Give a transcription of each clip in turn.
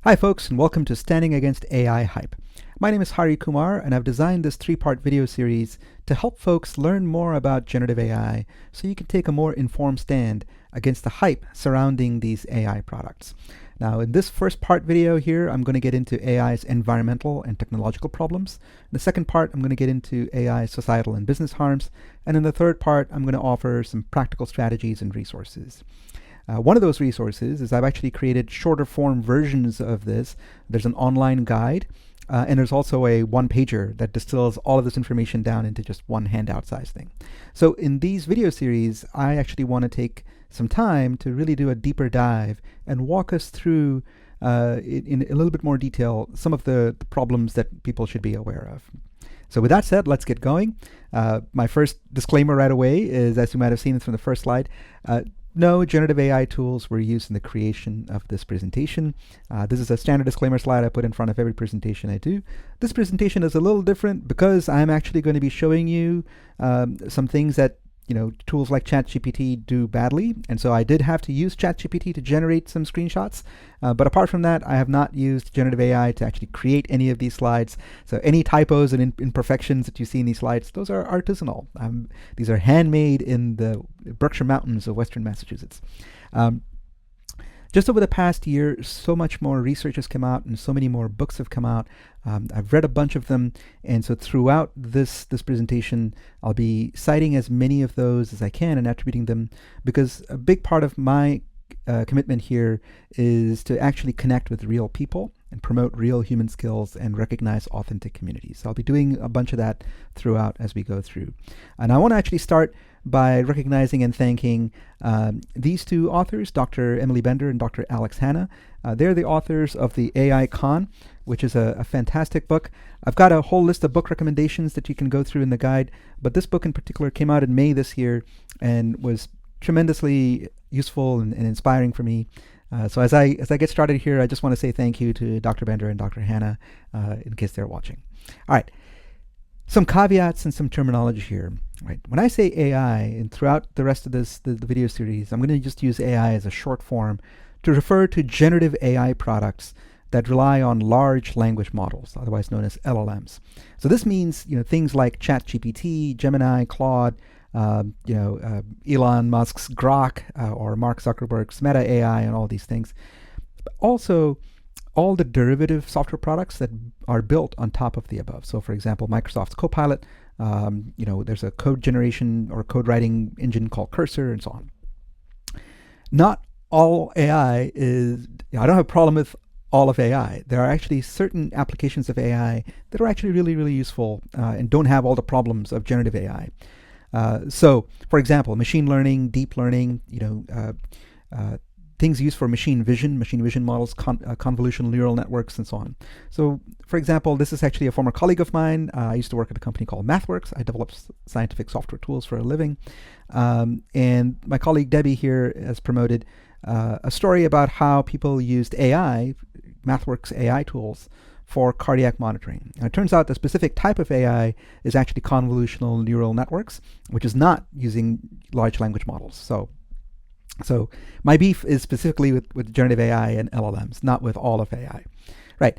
Hi folks, and welcome to Standing Against AI Hype. My name is Hari Kumar, and I've designed this three-part video series to help folks learn more about generative AI so you can take a more informed stand against the hype surrounding these AI products. Now, in this first part video here, I'm going to get into AI's environmental and technological problems. In the second part, I'm going to get into AI's societal and business harms. And in the third part, I'm going to offer some practical strategies and resources. One of those resources is I've actually created shorter form versions of this. There's an online guide, and there's also a one-pager that distills all of this information down into just one handout size thing. So in these video series, I actually want to take some time to really do a deeper dive and walk us through in a little bit more detail some of the problems that people should be aware of. So with that said, let's get going. My first disclaimer right away is, as you might have seen from the first slide, no generative AI tools were used in the creation of this presentation. This is a standard disclaimer slide I put in front of every presentation I do. This presentation is a little different because I'm actually going to be showing you some things that tools like ChatGPT do badly, and so I did have to use ChatGPT to generate some screenshots. But apart from that, I have not used generative AI to actually create any of these slides. So any typos and imperfections that you see in these slides, those are artisanal. These are handmade in the Berkshire Mountains of Western Massachusetts. Just over the past year, so much more research has come out and so many more books have come out. I've read a bunch of them, and so throughout this presentation, I'll be citing as many of those as I can and attributing them, because a big part of my commitment here is to actually connect with real people and promote real human skills and recognize authentic communities. So I'll be doing a bunch of that throughout as we go through. And I want to actually start by recognizing and thanking these two authors, Dr. Emily Bender and Dr. Alex Hanna. They're the authors of the AI Con, which is a fantastic book. I've got a whole list of book recommendations that you can go through in the guide, but this book in particular came out in May this year and was tremendously useful and inspiring for me. So as I get started here, I just want to say thank you to Dr. Bender and Dr. Hanna in case they're watching. All right. Some caveats and some terminology here. Right. When I say AI, and throughout the rest of the video series, I'm going to just use AI as a short form to refer to generative AI products that rely on large language models, otherwise known as LLMs. So this means things like ChatGPT, Gemini, Claude, Elon Musk's Grok, or Mark Zuckerberg's Meta AI, and all these things. But also all the derivative software products that are built on top of the above. So for example, Microsoft's Copilot, there's a code generation or code writing engine called Cursor, and so on. Not all AI is, I don't have a problem with all of AI. There are actually certain applications of AI that are actually really, really useful and don't have all the problems of generative AI. So for example, machine learning, deep learning, things used for machine vision models, convolutional neural networks, and so on. So for example, this is actually a former colleague of mine. I used to work at a company called MathWorks. I develop scientific software tools for a living. And my colleague Debbie here has promoted a story about how people used AI, MathWorks AI tools, for cardiac monitoring. And it turns out the specific type of AI is actually convolutional neural networks, which is not using large language models. So my beef is specifically with generative AI and LLMs, not with all of AI. Right.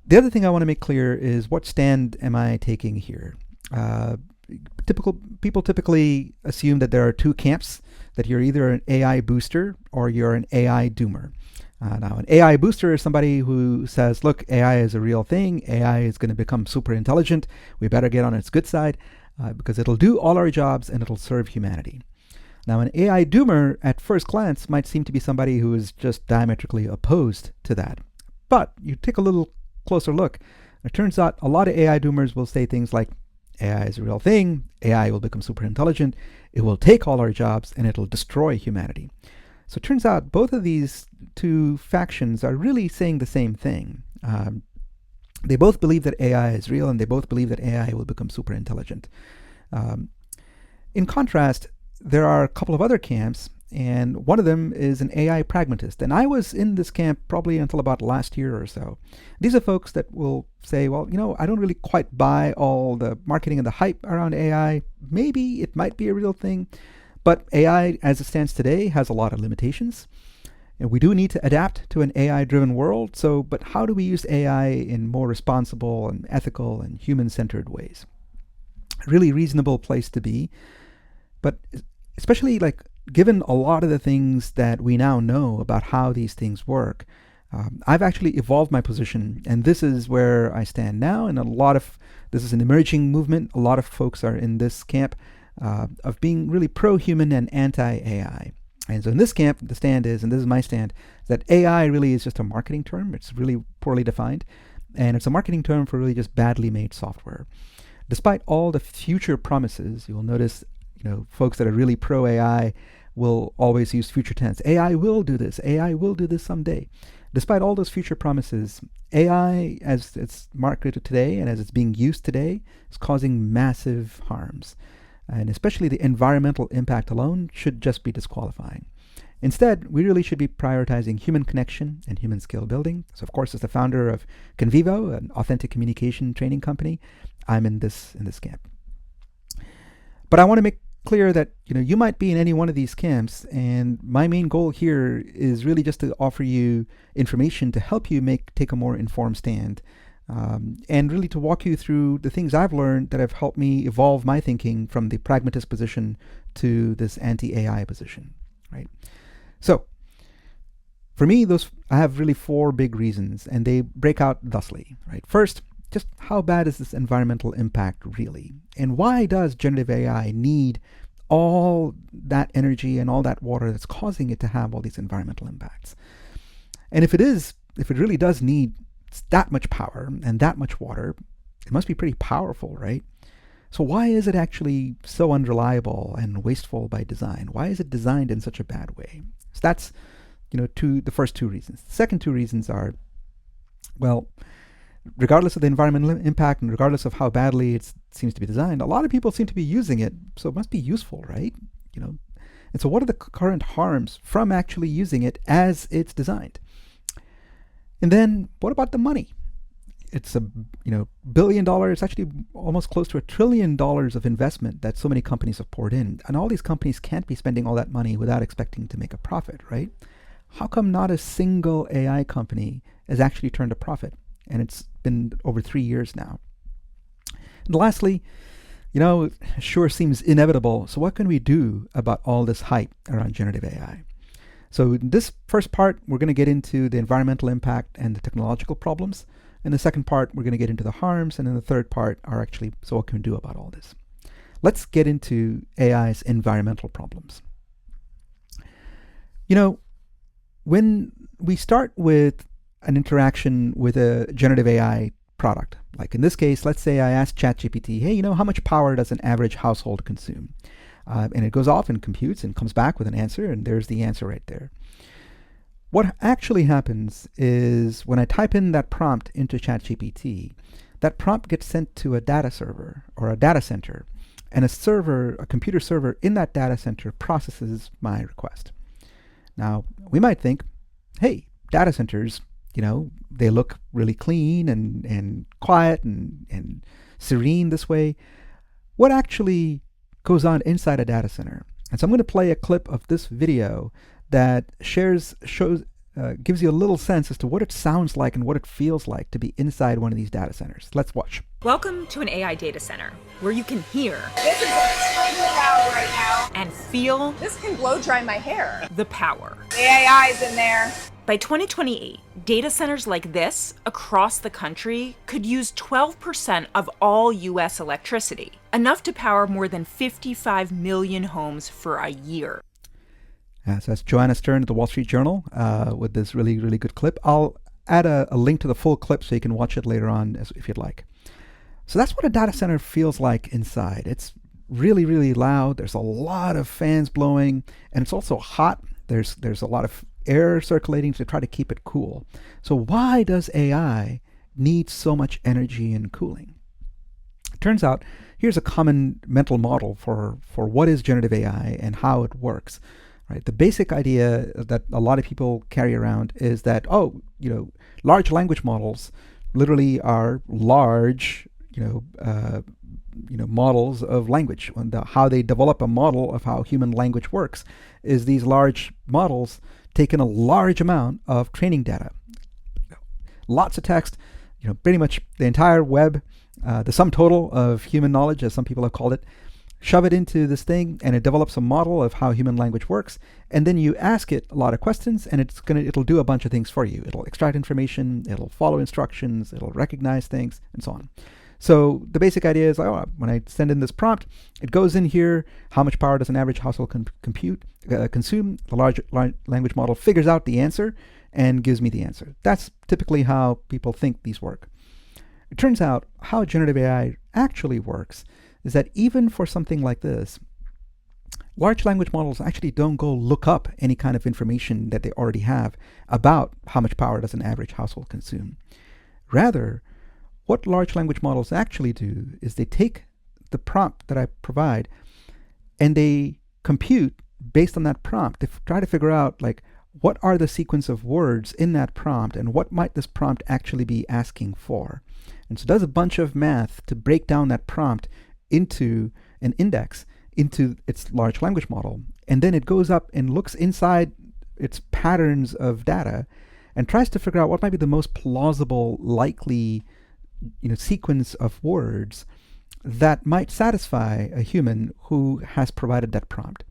The other thing I want to make clear is what stand am I taking here? People typically assume that there are two camps, that you're either an AI booster or you're an AI doomer. Now, an AI booster is somebody who says, look, AI is a real thing. AI is going to become super intelligent. We better get on its good side because it'll do all our jobs and it'll serve humanity. Now, an AI doomer at first glance might seem to be somebody who is just diametrically opposed to that. But you take a little closer look, it turns out a lot of AI doomers will say things like, AI is a real thing, AI will become super intelligent, it will take all our jobs, and it'll destroy humanity. So it turns out both of these two factions are really saying the same thing. They both believe that AI is real, and they both believe that AI will become super intelligent. In contrast, there are a couple of other camps, and one of them is an AI pragmatist. And I was in this camp probably until about last year or so. These are folks that will say, well, I don't really quite buy all the marketing and the hype around AI. Maybe it might be a real thing, but AI as it stands today has a lot of limitations. And we do need to adapt to an AI-driven world, but how do we use AI in more responsible and ethical and human-centered ways? A really reasonable place to be, but especially given a lot of the things that we now know about how these things work, I've actually evolved my position, and this is where I stand now. And this is an emerging movement. A lot of folks are in this camp of being really pro-human and anti-AI. And so in this camp, the stand is, and this is my stand, that AI really is just a marketing term. It's really poorly defined, and it's a marketing term for really just badly made software. Despite all the future promises, you'll notice, folks that are really pro-AI will always use future tense. AI will do this. AI will do this someday. Despite all those future promises, AI, as it's marketed today and as it's being used today, is causing massive harms. And especially the environmental impact alone should just be disqualifying. Instead, we really should be prioritizing human connection and human skill building. So of course, as the founder of Convivo, an authentic communication training company, I'm in this camp. But I want to make clear that you might be in any one of these camps, and my main goal here is really just to offer you information to help you take a more informed stand. And really to walk you through the things I've learned that have helped me evolve my thinking from the pragmatist position to this anti-AI position, right? So, for me, I have really 4 big reasons, and they break out thusly, right? First, just how bad is this environmental impact really? And why does generative AI need all that energy and all that water that's causing it to have all these environmental impacts? And if it really does need that much power and that much water, it must be pretty powerful, right? So why is it actually so unreliable and wasteful by design? Why is it designed in such a bad way? So that's, the first 2 reasons. The second 2 reasons are, well, regardless of the environmental impact and regardless of how badly it seems to be designed, a lot of people seem to be using it, so it must be useful, right? And so what are the current harms from actually using it as it's designed? And then what about the money? It's $1 billion. It's actually almost close to $1 trillion of investment that so many companies have poured in. And all these companies can't be spending all that money without expecting to make a profit, right? How come not a single AI company has actually turned a profit? And it's been over 3 years now. And lastly, it sure seems inevitable. So what can we do about all this hype around generative AI? So in this first part, we're going to get into the environmental impact and the technological problems. In the second part, we're going to get into the harms. And in the third part are actually, so what can we do about all this? Let's get into AI's environmental problems. When we start with an interaction with a generative AI product, like in this case, let's say I ask ChatGPT, hey, how much power does an average household consume? And it goes off and computes and comes back with an answer, and there's the answer right there. What actually happens is when I type in that prompt into ChatGPT, that prompt gets sent to a data server or a data center, and a computer server in that data center processes my request. Now, we might think, hey, data centers, they look really clean and quiet and serene this way. What actually goes on inside a data center? And so I'm going to play a clip of this video that gives you a little sense as to what it sounds like and what it feels like to be inside one of these data centers. Let's watch. Welcome to an AI data center where you can hear. This is extremely loud right now. And feel. This can blow dry my hair. The power. The AI's in there. By 2028, data centers like this across the country could use 12% of all US electricity, enough to power more than 55 million homes for a year. So that's Joanna Stern at the Wall Street Journal with this really, really good clip. I'll add a link to the full clip so you can watch it later on if you'd like. So that's what a data center feels like inside. It's really, really loud. There's a lot of fans blowing, and it's also hot. There's a lot of air circulating to try to keep it cool. So why does AI need so much energy and cooling? It turns out here's a common mental model for what is generative AI and how it works. Right? The basic idea that a lot of people carry around is that, large language models literally are large, models of language. And how they develop a model of how human language works is these large models taken a large amount of training data, lots of text, pretty much the entire web, the sum total of human knowledge, as some people have called it, shove it into this thing, and it develops a model of how human language works. And then you ask it a lot of questions, and it'll do a bunch of things for you. It'll extract information, it'll follow instructions, it'll recognize things, and so on. So the basic idea is, when I send in this prompt, it goes in here, how much power does an average household consume? The large language model figures out the answer and gives me the answer. That's typically how people think these work. It turns out how generative AI actually works is that even for something like this, large language models actually don't go look up any kind of information that they already have about how much power does an average household consume. Rather, what large language models actually do is they take the prompt that I provide and they compute based on that prompt. They try to figure out, like, what are the sequence of words in that prompt and what might this prompt actually be asking for. And so it does a bunch of math to break down that prompt into an index, into its large language model. And then it goes up and looks inside its patterns of data and tries to figure out what might be the most plausible, likely sequence of words that might satisfy a human who has provided that prompt.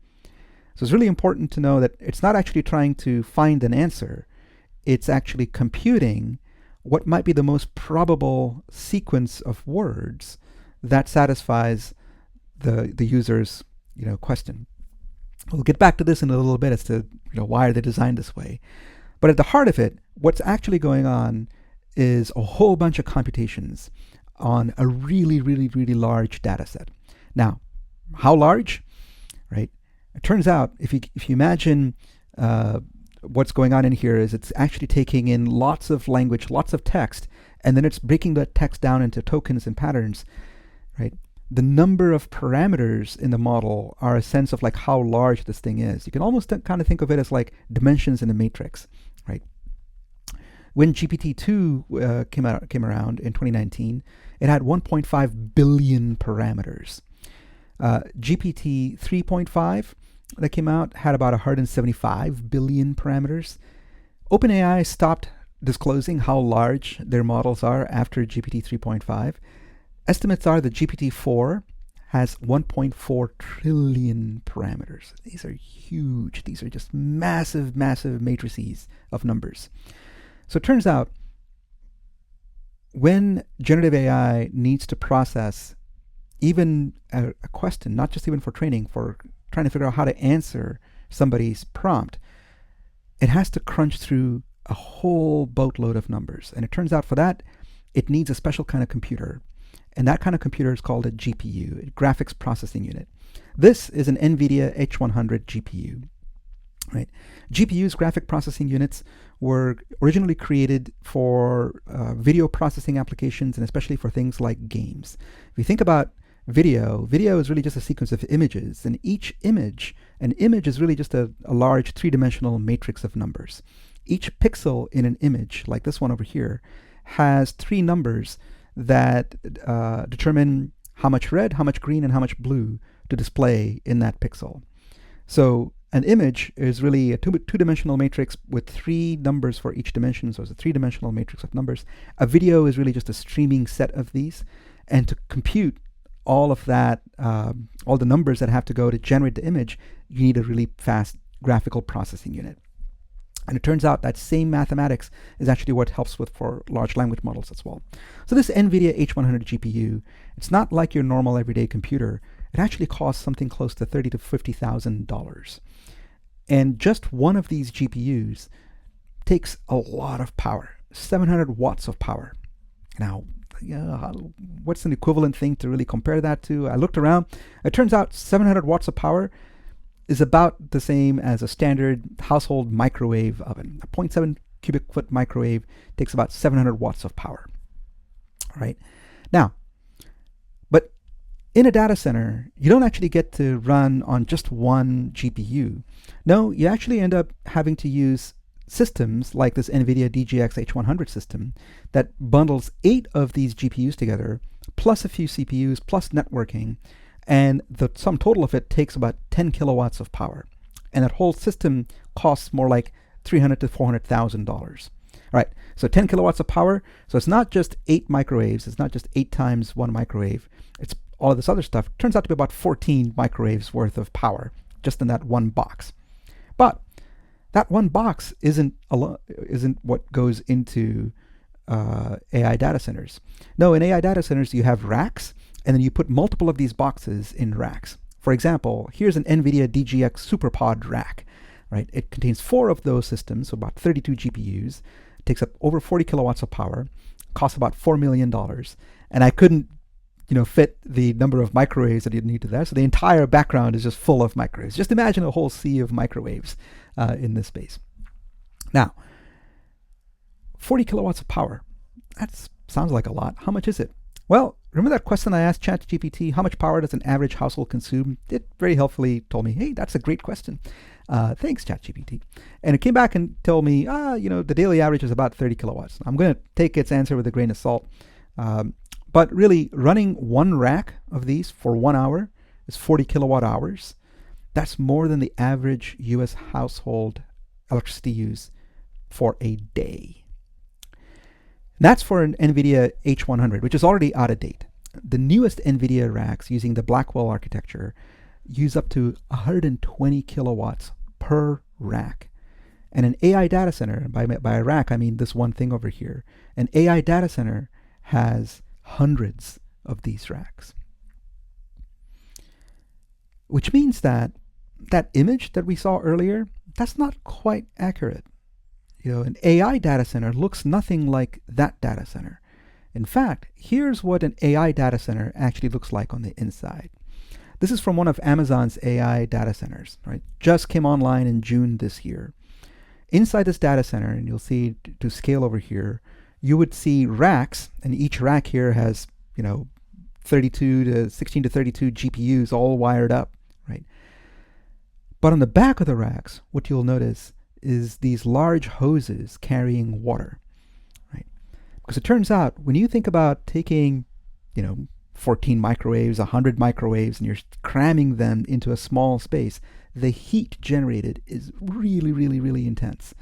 So it's really important to know that it's not actually trying to find an answer. It's actually computing what might be the most probable sequence of words that satisfies the user's question. We'll get back to this in a little bit as to why they designed this way. But at the heart of it, what's actually going on is a whole bunch of computations on a really, really, really large data set. Now, how large? Right? It turns out, if you imagine what's going on in here is it's actually taking in lots of language, lots of text, and then it's breaking that text down into tokens and patterns, right? The number of parameters in the model are a sense of like how large this thing is. You can almost kind of think of it as like dimensions in a matrix, right? When GPT-2 came around in 2019, it had 1.5 billion parameters. GPT 3.5 that came out had about 175 billion parameters. OpenAI stopped disclosing how large their models are after GPT 3.5. Estimates are that GPT-4 has 1.4 trillion parameters. These are huge. These are just massive, massive matrices of numbers. So it turns out when generative AI needs to process even a question, not just even for training, for trying to figure out how to answer somebody's prompt, it has to crunch through a whole boatload of numbers. And it turns out for that, it needs a special kind of computer. And that kind of computer is called a GPU, a graphics processing unit. This is an NVIDIA H100 GPU. Right? GPUs, graphic processing units, were originally created for video processing applications and especially for things like games. If you think about video is really just a sequence of images, and an image is really just a large three-dimensional matrix of numbers. Each pixel in an image, like this one over here, has three numbers that determine how much red, how much green, and how much blue to display in that pixel. So an image is really a two-dimensional matrix with three numbers for each dimension, so it's a three-dimensional matrix of numbers. A video is really just a streaming set of these, and to compute all of that, all the numbers that have to go to generate the image, you need a really fast graphical processing unit. And it turns out that same mathematics is actually what helps for large language models as well. So this NVIDIA H100 GPU, it's not like your normal everyday computer. It actually costs something close to $30,000 to $50,000. And just one of these GPUs takes a lot of power, 700 watts of power. Now, what's an equivalent thing to really compare that to? I looked around. It turns out 700 watts of power is about the same as a standard household microwave oven. A 0.7 cubic foot microwave takes about 700 watts of power. All right. Now, but in a data center, you don't actually get to run on just one GPU. No, you actually end up having to use systems like this NVIDIA DGX H100 system that bundles 8 of these GPUs together, plus a few CPUs, plus networking, and the sum total of it takes about 10 kilowatts of power. And that whole system costs more like $300,000 to $400,000. All right, so 10 kilowatts of power. So it's not just 8 microwaves. It's not just 8 times 1 microwave. It's all of this other stuff. It turns out to be about 14 microwaves worth of power just in that one box. But that one box isn't what goes into AI data centers. No, in AI data centers, you have racks, and then you put multiple of these boxes in racks. For example, here's an NVIDIA DGX SuperPod rack. Right? It contains 4 of those systems, so about 32 GPUs. It takes up over 40 kilowatts of power, costs about $4 million, and I couldn't fit the number of microwaves that you'd need to there. So the entire background is just full of microwaves. Just imagine a whole sea of microwaves in this space. Now, 40 kilowatts of power. That sounds like a lot. How much is it? Well, remember that question I asked ChatGPT, how much power does an average household consume? It very helpfully told me, hey, that's a great question. Thanks, ChatGPT. And it came back and told me, the daily average is about 30 kilowatts. I'm going to take its answer with a grain of salt. But really, running one rack of these for 1 hour is 40 kilowatt hours. That's more than the average US household electricity use for a day. That's for an NVIDIA H100, which is already out of date. The newest NVIDIA racks using the Blackwell architecture use up to 120 kilowatts per rack. And an AI data center, by a rack, I mean this one thing over here, an AI data center has hundreds of these racks. Which means that that image that we saw earlier, that's not quite accurate. An AI data center looks nothing like that data center. In fact, here's what an AI data center actually looks like on the inside. This is from one of Amazon's AI data centers, right? Just came online in June this year. Inside this data center, and you'll see to scale over here, you would see racks, and each rack here has, 16 to 32 GPUs all wired up, right? But on the back of the racks, what you'll notice is these large hoses carrying water, right? Because it turns out when you think about taking, 14 microwaves, 100 microwaves, and you're cramming them into a small space, the heat generated is really, really, really intense.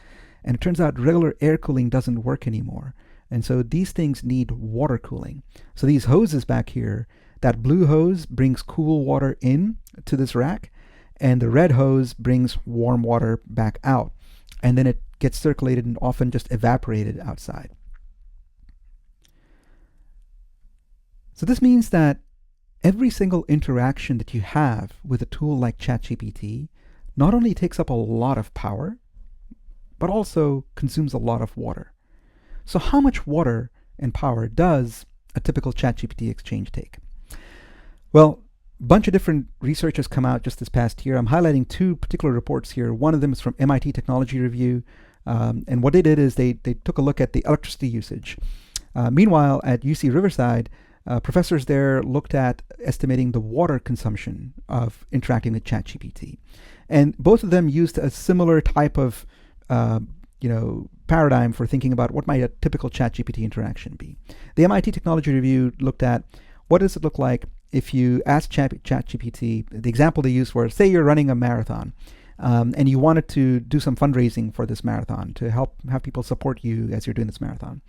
And it turns out regular air cooling doesn't work anymore. And so these things need water cooling. So these hoses back here, that blue hose brings cool water in to this rack, and the red hose brings warm water back out. And then it gets circulated and often just evaporated outside. So this means that every single interaction that you have with a tool like ChatGPT not only takes up a lot of power, but also consumes a lot of water. So how much water and power does a typical ChatGPT exchange take? Well, a bunch of different research has come out just this past year. I'm highlighting 2 particular reports here. One of them is from MIT Technology Review. And what they did is they took a look at the electricity usage. Meanwhile, at UC Riverside, professors there looked at estimating the water consumption of interacting with ChatGPT. And both of them used a similar type of paradigm for thinking about what might a typical ChatGPT interaction be. The MIT Technology Review looked at what does it look like if you ask ChatGPT. The example they used was, say you're running a marathon and you wanted to do some fundraising for this marathon to help have people support you as you're doing this marathon.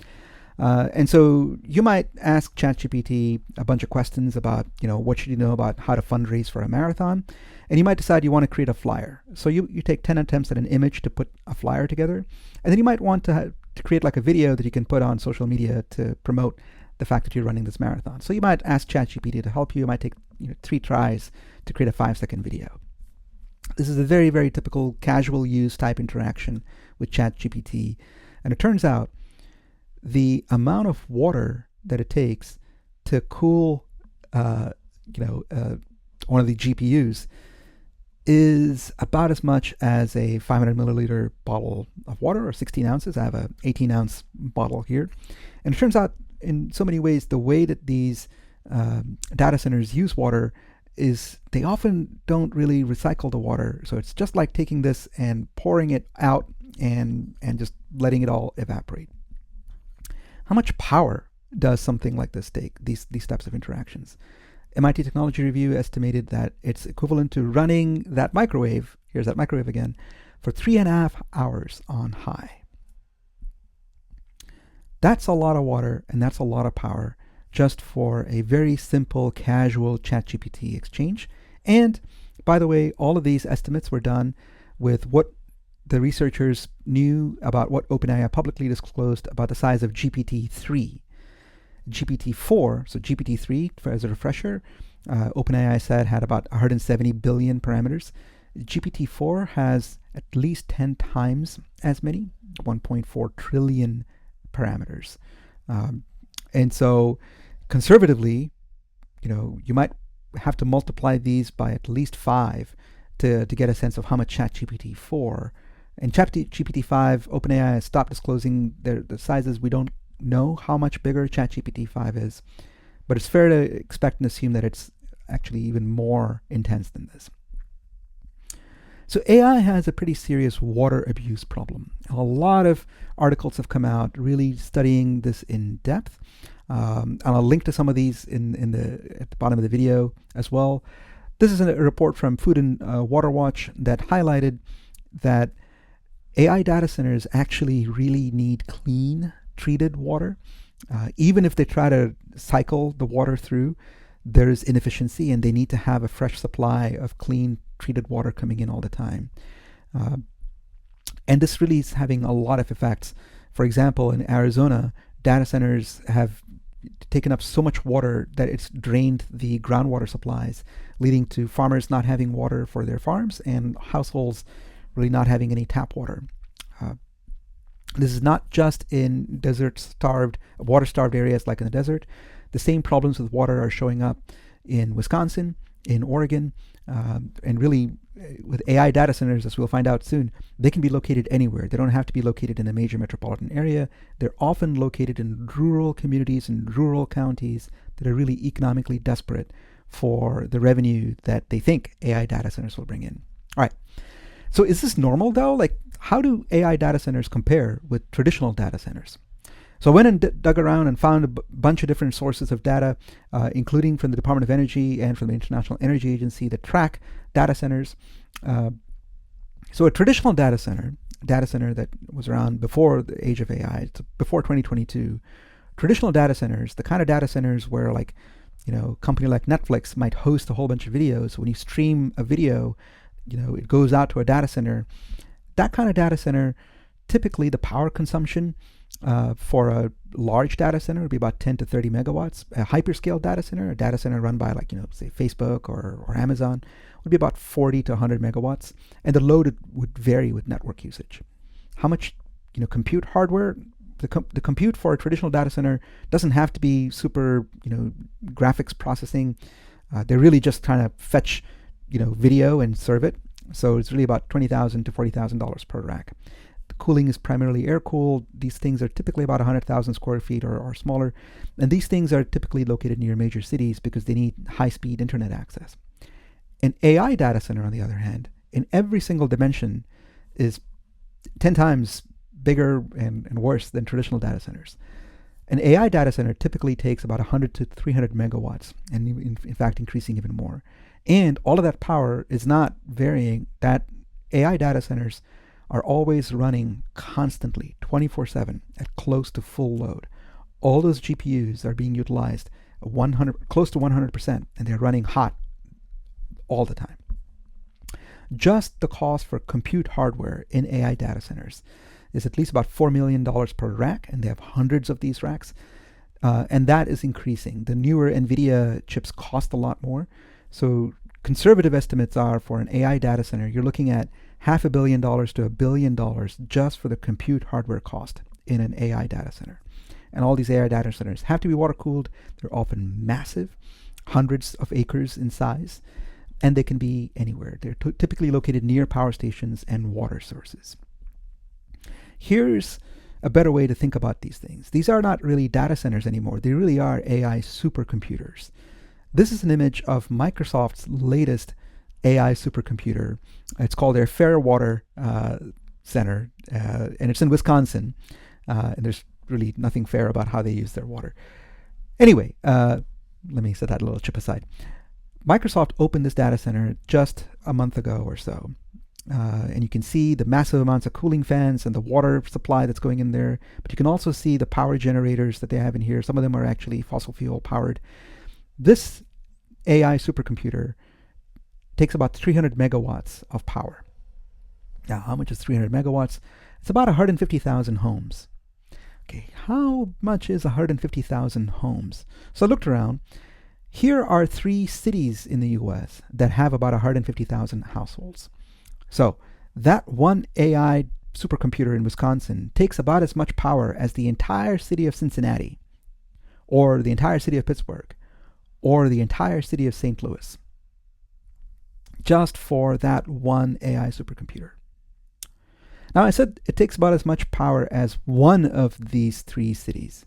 And so you might ask ChatGPT a bunch of questions about, what should you know about how to fundraise for a marathon? And you might decide you want to create a flyer. So you take 10 attempts at an image to put a flyer together. And then you might want to create like a video that you can put on social media to promote the fact that you're running this marathon. So you might ask ChatGPT to help you. It might take 3 tries to create a 5-second video. This is a very, very typical casual use type interaction with ChatGPT. And it turns out the amount of water that it takes to cool one of the GPUs is about as much as a 500 milliliter bottle of water, or 16 ounces. I have a 18 ounce bottle here. And it turns out in so many ways, the way that these data centers use water is they often don't really recycle the water. So it's just like taking this and pouring it out and just letting it all evaporate. How much power does something like this take, these types of interactions? MIT Technology Review estimated that it's equivalent to running that microwave, here's that microwave again, for 3.5 hours on high. That's a lot of water and that's a lot of power just for a very simple, casual ChatGPT exchange. And by the way, all of these estimates were done with what the researchers knew about what OpenAI publicly disclosed about the size of GPT-3. GPT-4, so GPT-3, as a refresher, OpenAI said had about 170 billion parameters. GPT-4 has at least 10 times as many, 1.4 trillion parameters. And so conservatively, you might have to multiply these by at least 5 to get a sense of how much ChatGPT-4. And ChatGPT-5, OpenAI has stopped disclosing the sizes. We don't know how much bigger ChatGPT-5 is, but it's fair to expect and assume that it's actually even more intense than this. So AI has a pretty serious water abuse problem. A lot of articles have come out really studying this in depth. And I'll link to some of these at the bottom of the video as well. This is a report from Food and Water Watch that highlighted that AI data centers actually really need clean, treated water. Even if they try to cycle the water through, there's inefficiency and they need to have a fresh supply of clean, treated water coming in all the time. And this really is having a lot of effects. For example, in Arizona, data centers have taken up so much water that it's drained the groundwater supplies, leading to farmers not having water for their farms and households really not having any tap water. This is not just in water-starved areas like in the desert. The same problems with water are showing up in Wisconsin, in Oregon, and really with AI data centers, as we'll find out soon, they can be located anywhere. They don't have to be located in a major metropolitan area. They're often located in rural communities and rural counties that are really economically desperate for the revenue that they think AI data centers will bring in. All right. So is this normal though? Like, how do AI data centers compare with traditional data centers? So I went and dug around and found a bunch of different sources of data, including from the Department of Energy and from the International Energy Agency that track data centers. So a traditional data center that was around before the age of AI, before 2022, traditional data centers, the kind of data centers where a company like Netflix might host a whole bunch of videos. When you stream a video, it goes out to a data center. That kind of data center, typically the power consumption for a large data center would be about 10 to 30 megawatts. A hyperscale data center, a data center run by say Facebook or Amazon, would be about 40 to 100 megawatts. And the load would vary with network usage. How much compute hardware? The compute for a traditional data center doesn't have to be super graphics processing. They're really just trying to fetch video and serve it. So it's really about $20,000 to $40,000 per rack. The cooling is primarily air-cooled. These things are typically about 100,000 square feet or smaller. And these things are typically located near major cities because they need high-speed internet access. An AI data center, on the other hand, in every single dimension is 10 times bigger and worse than traditional data centers. An AI data center typically takes about 100 to 300 megawatts, and in fact increasing even more. And all of that power is not varying. That AI data centers are always running constantly, 24/7, at close to full load. All those GPUs are being utilized close to 100%, and they're running hot all the time. Just the cost for compute hardware in AI data centers is at least about $4 million per rack, and they have hundreds of these racks. And that is increasing. The newer NVIDIA chips cost a lot more. So conservative estimates are for an AI data center, you're looking at $500 million to $1 billion just for the compute hardware cost in an AI data center. And all these AI data centers have to be water cooled. They're often massive, hundreds of acres in size, and they can be anywhere. They're typically located near power stations and water sources. Here's a better way to think about these things. These are not really data centers anymore. They really are AI supercomputers. This is an image of Microsoft's latest AI supercomputer. It's called their Fairwater Center, and it's in Wisconsin. And there's really nothing fair about how they use their water. Anyway, let me set that little chip aside. Microsoft opened this data center just a month ago or so. And you can see the massive amounts of cooling fans and the water supply that's going in there. But you can also see the power generators that they have in here. Some of them are actually fossil fuel powered. This AI supercomputer takes about 300 megawatts of power. Now, how much is 300 megawatts? It's about 150,000 homes. Okay, how much is 150,000 homes? So I looked around. Here are 3 cities in the US that have about 150,000 households. So that one AI supercomputer in Wisconsin takes about as much power as the entire city of Cincinnati, or the entire city of Pittsburgh, or the entire city of St. Louis, just for that one AI supercomputer. Now, I said it takes about as much power as one of these 3 cities.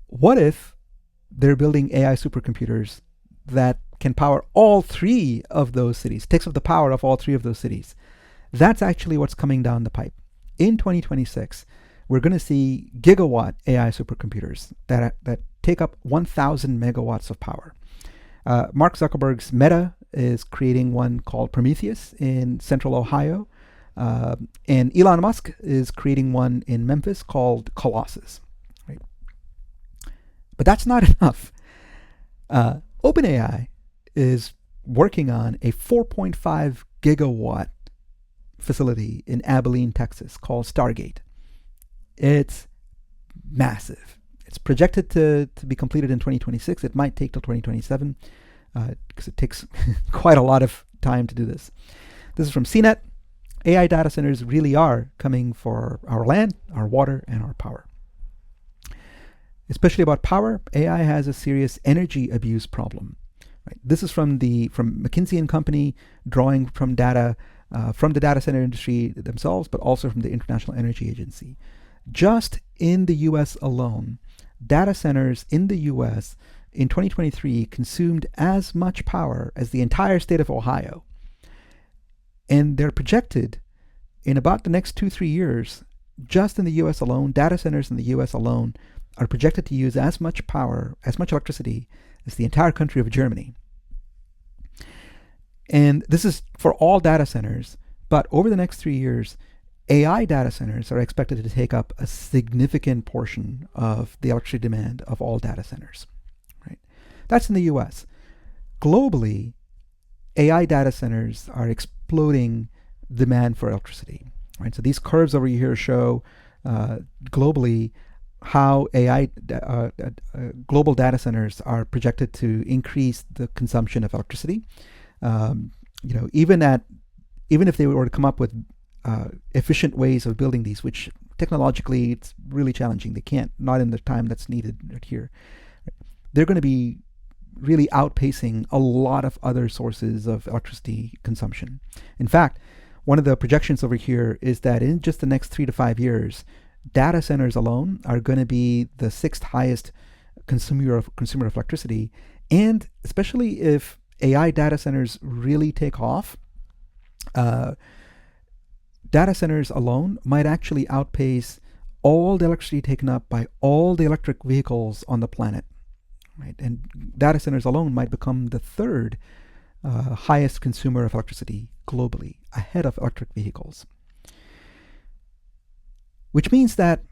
What if they're building AI supercomputers that can power all 3 of those cities, takes up the power of all 3 of those cities? That's actually what's coming down the pipe. In 2026, we're going to see gigawatt AI supercomputers that take up 1,000 megawatts of power. Mark Zuckerberg's Meta is creating one called Prometheus in central Ohio. And Elon Musk is creating one in Memphis called Colossus. Right? But that's not enough. OpenAI is working on a 4.5 gigawatt facility in Abilene, Texas called Stargate. It's massive. It's projected to be completed in 2026. It might take till 2027 because it takes quite a lot of time to do this. This is from CNET. AI data centers really are coming for our land, our water, and our power. Especially about power, AI has a serious energy abuse problem. Right? This is from McKinsey and Company, drawing from data from the data center industry themselves, but also from the International Energy Agency. Just in the US alone, data centers in the US in 2023 consumed as much power as the entire state of Ohio. And they're projected in about the next 2-3 years, just in the US alone, data centers in the US alone are projected to use as much power, as much electricity as the entire country of Germany. And this is for all data centers, but over the next 3 years, AI data centers are expected to take up a significant portion of the electricity demand of all data centers. Right? That's in the US. Globally, AI data centers are exploding demand for electricity. Right? So these curves over here show globally how AI global data centers are projected to increase the consumption of electricity. Even if they were to come up with efficient ways of building these, which technologically it's really challenging. They can't, not in the time that's needed right here. They're going to be really outpacing a lot of other sources of electricity consumption. In fact, one of the projections over here is that in just the next 3 to 5 years, data centers alone are going to be the 6th highest consumer of electricity. And especially if AI data centers really take off, data centers alone might actually outpace all the electricity taken up by all the electric vehicles on the planet. Right? And data centers alone might become the 3rd highest consumer of electricity globally, ahead of electric vehicles. Which means that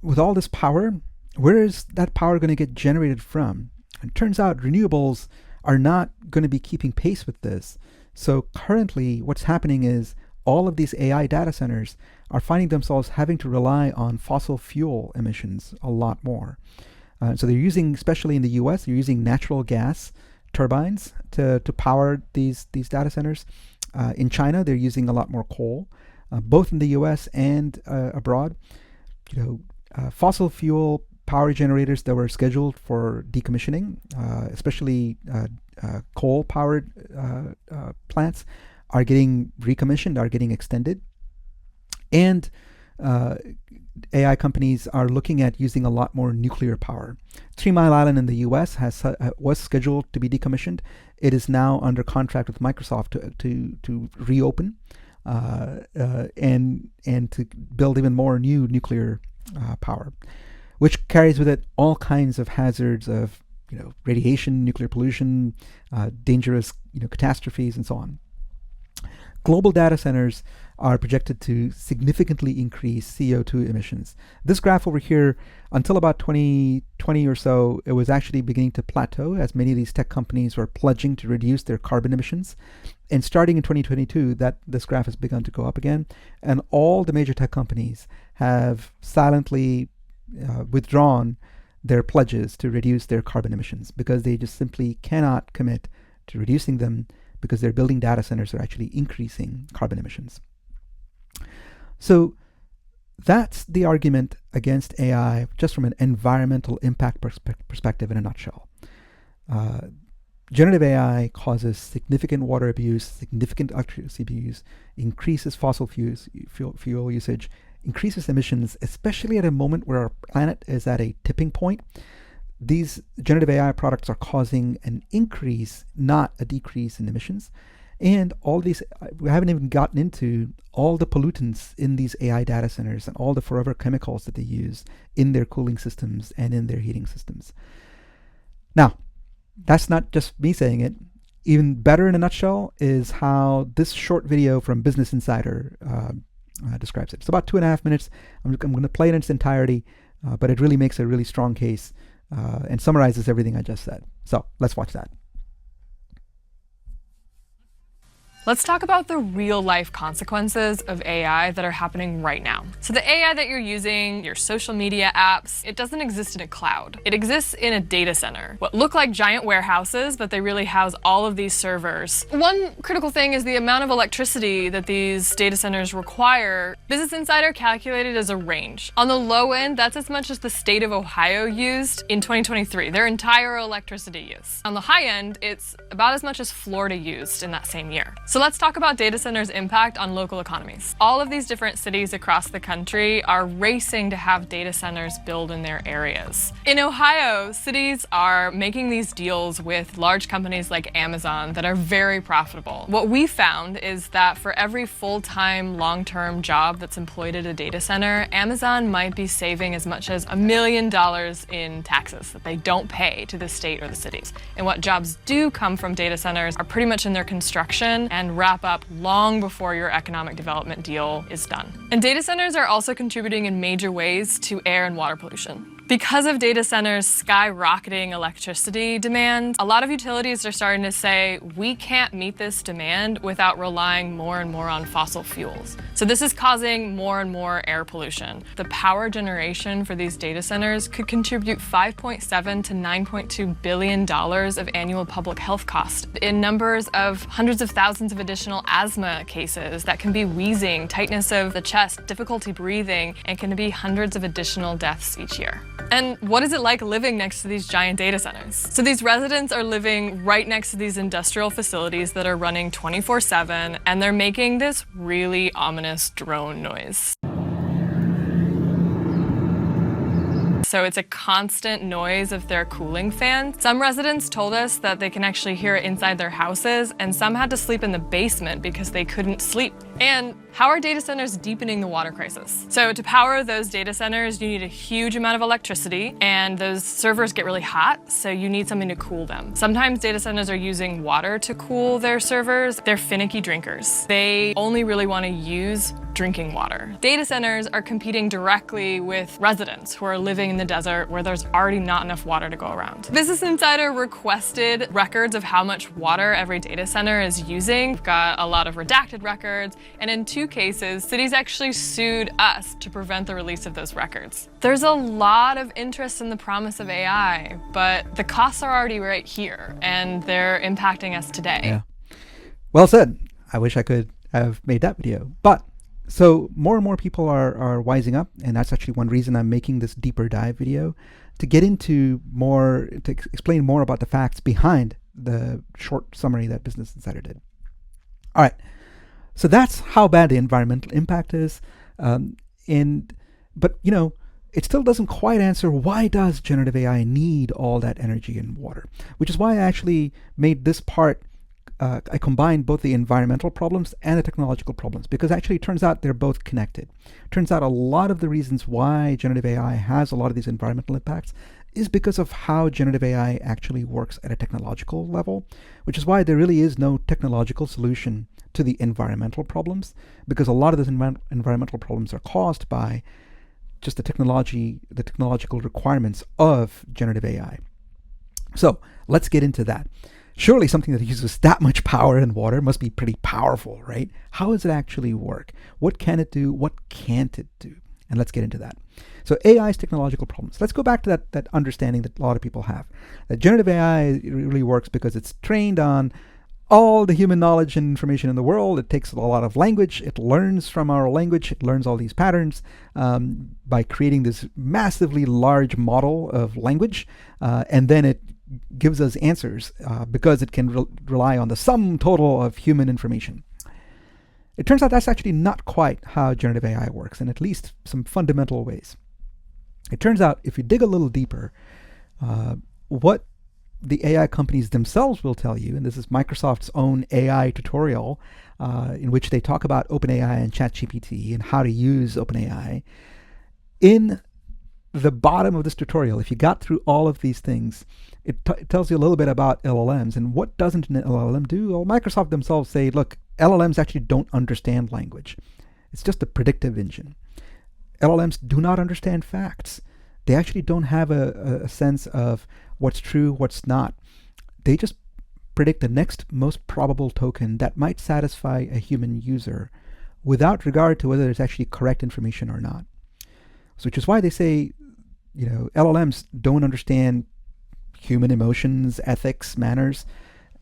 with all this power, where is that power going to get generated from? And it turns out renewables are not going to be keeping pace with this. So currently what's happening is all of these AI data centers are finding themselves having to rely on fossil fuel emissions a lot more. So they're using, especially in the US, they're using natural gas turbines to power these data centers. In China, they're using a lot more coal, both in the US and abroad. Fossil fuel power generators that were scheduled for decommissioning, especially coal-powered plants, are getting recommissioned, are getting extended. And AI companies are looking at using a lot more nuclear power. 3 Mile Island in the US was scheduled to be decommissioned. It is now under contract with Microsoft to reopen and to build even more new nuclear power, which carries with it all kinds of hazards of radiation, nuclear pollution, dangerous catastrophes, and so on. global data centers are projected to significantly increase CO2 emissions. This graph over here, until about 2020 or so, it was actually beginning to plateau as many of these tech companies were pledging to reduce their carbon emissions. And starting in 2022, this graph has begun to go up again. And all the major tech companies have silently withdrawn their pledges to reduce their carbon emissions because they just simply cannot commit to reducing them because they're building data centers that are actually increasing carbon emissions. So that's the argument against AI just from an environmental impact perspective in a nutshell. Generative AI causes significant water abuse, significant electricity abuse, increases fossil fuel usage, increases emissions, especially at a moment where our planet is at a tipping point. These generative AI products are causing an increase, not a decrease in emissions. And all these, we haven't even gotten into all the pollutants in these AI data centers and all the forever chemicals that they use in their cooling systems and in their heating systems. Now, that's not just me saying it. Even better in a nutshell is how this short video from Business Insider describes it. It's about 2.5 minutes. I'm going to play it in its entirety, but it really makes a really strong case and summarizes everything I just said. So let's watch that. Let's talk about the real-life consequences of AI that are happening right now. So the AI that you're using, your social media apps, it doesn't exist in a cloud. It exists in a data center. What look like giant warehouses, but they really house all of these servers. One critical thing is the amount of electricity that these data centers require. Business Insider calculated as a range. On the low end, that's as much as the state of Ohio used in 2023, their entire electricity use. On the high end, it's about as much as Florida used in that same year. So let's talk about data centers' impact on local economies. All of these different cities across the country are racing to have data centers built in their areas. In Ohio, cities are making these deals with large companies like Amazon that are very profitable. What we found is that for every full-time, long-term job that's employed at a data center, Amazon might be saving as much as $1 million in taxes that they don't pay to the state or the cities. And what jobs do come from data centers are pretty much in their construction and wrap up long before your economic development deal is done. And data centers are also contributing in major ways to air and water pollution. Because of data centers skyrocketing electricity demand, a lot of utilities are starting to say, we can't meet this demand without relying more and more on fossil fuels. So this is causing more and more air pollution. The power generation for these data centers could contribute $5.7 to $9.2 billion of annual public health costs, in numbers of hundreds of thousands of additional asthma cases that can be wheezing, tightness of the chest, difficulty breathing, and can be hundreds of additional deaths each year. And what is it like living next to these giant data centers? So these residents are living right next to these industrial facilities that are running 24/7, and they're making this really ominous drone noise. So it's a constant noise of their cooling fan. Some residents told us that they can actually hear it inside their houses, and some had to sleep in the basement because they couldn't sleep. And how are data centers deepening the water crisis? So to power those data centers, you need a huge amount of electricity, and those servers get really hot, so you need something to cool them. Sometimes data centers are using water to cool their servers. They're finicky drinkers. They only really want to use drinking water. Data centers are competing directly with residents who are living in the desert where there's already not enough water to go around. Business Insider requested records of how much water every data center is using. We've got a lot of redacted records, and in 2 cases, cities actually sued us to prevent the release of those records. There's a lot of interest in the promise of AI, but the costs are already right here, and they're impacting us today. Yeah. Well said. I wish I could have made that video. But so more and more people are wising up, and that's actually one reason I'm making this deeper dive video, to get into more, to explain more about the facts behind the short summary that Business Insider did. All right. So that's how bad the environmental impact is. But you know, it still doesn't quite answer why does generative AI need all that energy and water, which is why I actually made this part, I combined both the environmental problems and the technological problems, because actually it turns out they're both connected. Turns out a lot of the reasons why generative AI has a lot of these environmental impacts is because of how generative AI actually works at a technological level, which is why there really is no technological solution to the environmental problems, because a lot of those environmental problems are caused by just the technological requirements of generative AI. So let's get into that. Surely something that uses that much power and water must be pretty powerful, right? How does it actually work? What can it do? What can't it do? And let's get into that. So AI's technological problems. Let's go back to that understanding that a lot of people have. That generative AI really works because it's trained on all the human knowledge and information in the world. It takes a lot of language. It learns from our language. It learns all these patterns by creating this massively large model of language. And then it gives us answers because it can rely on the sum total of human information. It turns out that's actually not quite how generative AI works, in at least some fundamental ways. It turns out if you dig a little deeper, what the AI companies themselves will tell you, and this is Microsoft's own AI tutorial in which they talk about OpenAI and ChatGPT and how to use OpenAI. In the bottom of this tutorial, if you got through all of these things, it tells you a little bit about LLMs. And what doesn't an LLM do? Well, Microsoft themselves say, look, LLMs actually don't understand language. It's just a predictive engine. LLMs do not understand facts. They actually don't have a sense of what's true, what's not. They just predict the next most probable token that might satisfy a human user without regard to whether it's actually correct information or not. So which is why they say, LLMs don't understand human emotions, ethics, manners.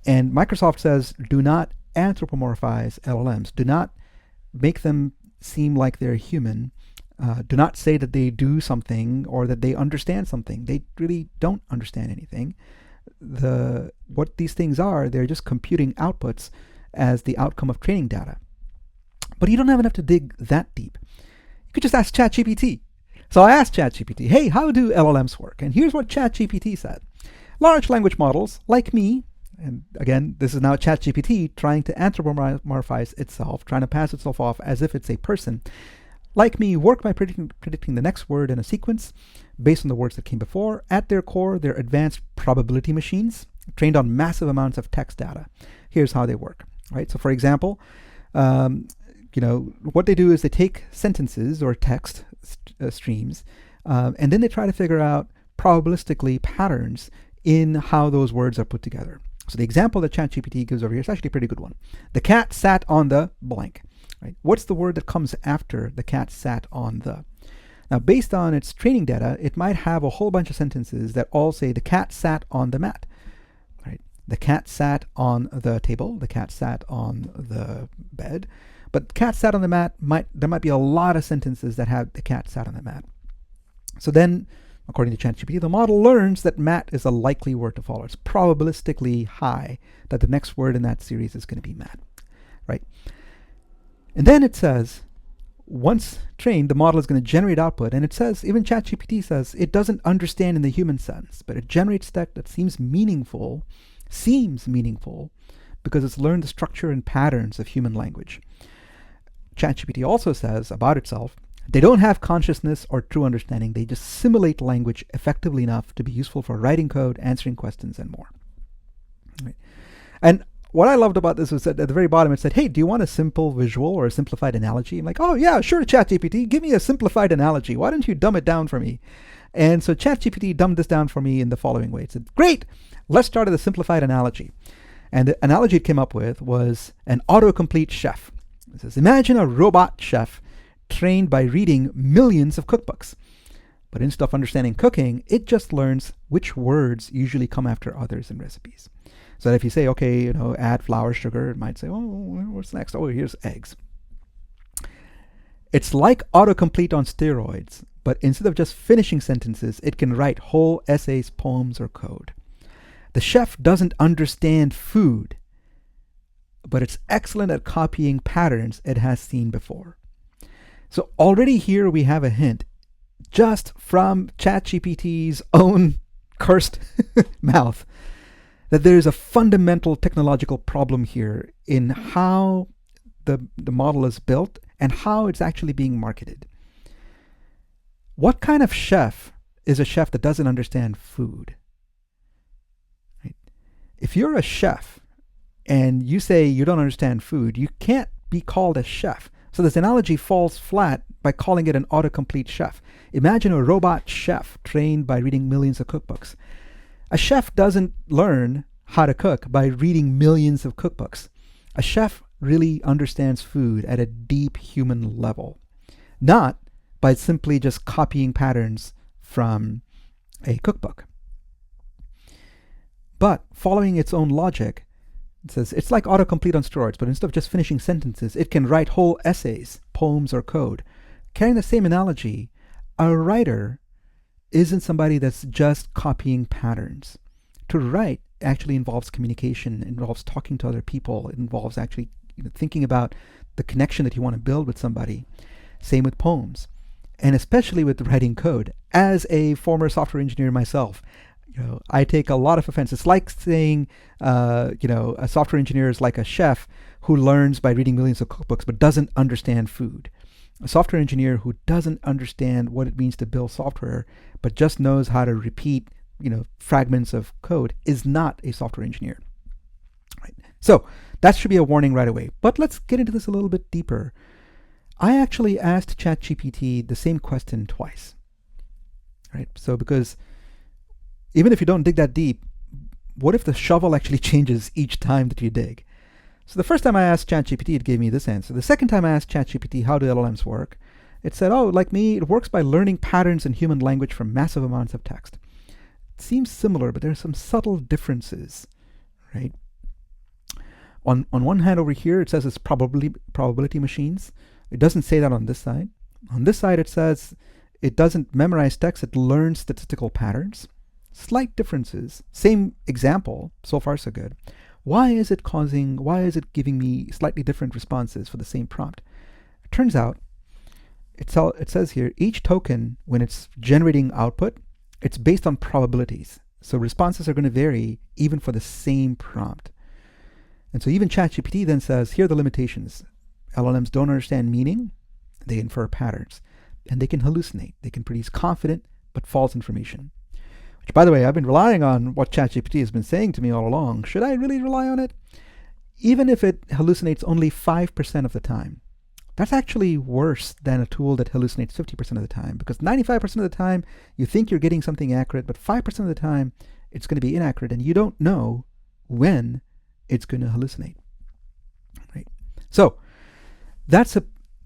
And Microsoft says, do not anthropomorphize LLMs. Do not make them seem like they're human. Do not say that they do something or that they understand something. They really don't understand anything. What these things are, they're just computing outputs as the outcome of training data. But you don't have enough to dig that deep. You could just ask ChatGPT. So I asked ChatGPT, hey, how do LLMs work? And here's what ChatGPT said. Large language models, like me, and again, this is now ChatGPT trying to anthropomorphize itself, trying to pass itself off as if it's a person, like me, work by predicting the next word in a sequence based on the words that came before. At their core, they're advanced probability machines trained on massive amounts of text data. Here's how they work, right? So for example, what they do is they take sentences or text streams, and then they try to figure out probabilistically patterns in how those words are put together. So the example that ChatGPT gives over here is actually a pretty good one. The cat sat on the blank. Right? What's the word that comes after the cat sat on the? Now, based on its training data, it might have a whole bunch of sentences that all say the cat sat on the mat. Right? The cat sat on the table. The cat sat on the bed. But cat sat on the mat, there might be a lot of sentences that have the cat sat on the mat. So then, according to ChatGPT, the model learns that mat is a likely word to follow. It's probabilistically high that the next word in that series is going to be mat. Right? And then it says, once trained, the model is going to generate output. And it says, even ChatGPT says, it doesn't understand in the human sense, but it generates text that seems meaningful, because it's learned the structure and patterns of human language. ChatGPT also says about itself, they don't have consciousness or true understanding. They just simulate language effectively enough to be useful for writing code, answering questions, and more. Right. And what I loved about this was that at the very bottom it said, hey, do you want a simple visual or a simplified analogy? I'm like, oh yeah, sure, ChatGPT, give me a simplified analogy. Why don't you dumb it down for me? And so ChatGPT dumbed this down for me in the following way. It said, great, let's start with a simplified analogy. And the analogy it came up with was an autocomplete chef. It says, imagine a robot chef trained by reading millions of cookbooks. But instead of understanding cooking, it just learns which words usually come after others in recipes. So that if you say, okay, add flour, sugar, it might say, oh, what's next? Oh, here's eggs. It's like autocomplete on steroids, but instead of just finishing sentences, it can write whole essays, poems, or code. The chef doesn't understand food, but it's excellent at copying patterns it has seen before. So already here we have a hint, just from ChatGPT's own cursed mouth, that there is a fundamental technological problem here in how the model is built and how it's actually being marketed. What kind of chef is a chef that doesn't understand food. Right? If you're a chef and you say you don't understand food, you can't be called a chef. So this analogy falls flat by calling it an autocomplete chef. Imagine a robot chef trained by reading millions of cookbooks. A chef doesn't learn how to cook by reading millions of cookbooks. A chef really understands food at a deep human level, not by simply just copying patterns from a cookbook. But following its own logic, it says it's like autocomplete on steroids, but instead of just finishing sentences, it can write whole essays, poems, or code. Carrying the same analogy, a writer isn't somebody that's just copying patterns. To write actually involves communication, involves talking to other people, it involves actually thinking about the connection that you want to build with somebody. Same with poems, and especially with writing code. As a former software engineer myself, I take a lot of offense. It's like saying, a software engineer is like a chef who learns by reading millions of cookbooks but doesn't understand food. A software engineer who doesn't understand what it means to build software but just knows how to repeat, fragments of code is not a software engineer. Right? So that should be a warning right away. But let's get into this a little bit deeper. I actually asked ChatGPT the same question twice. Right? So because even if you don't dig that deep, what if the shovel actually changes each time that you dig? So the first time I asked ChatGPT, it gave me this answer. The second time I asked ChatGPT, how do LLMs work? It said, like me, it works by learning patterns in human language from massive amounts of text. It seems similar, but there are some subtle differences, right? On one hand over here, it says it's probability machines. It doesn't say that on this side. On this side, it says it doesn't memorize text, it learns statistical patterns. Slight differences, same example, so far so good. Why is it giving me slightly different responses for the same prompt? It turns out, it says here, each token, when it's generating output, it's based on probabilities. So responses are going to vary even for the same prompt. And so even ChatGPT then says, here are the limitations. LLMs don't understand meaning, they infer patterns, and they can hallucinate. They can produce confident but false information. Which, by the way, I've been relying on what ChatGPT has been saying to me all along. Should I really rely on it? Even if it hallucinates only 5% of the time, that's actually worse than a tool that hallucinates 50% of the time, because 95% of the time you think you're getting something accurate, but 5% of the time it's going to be inaccurate, and you don't know when it's going to hallucinate. Right? So that's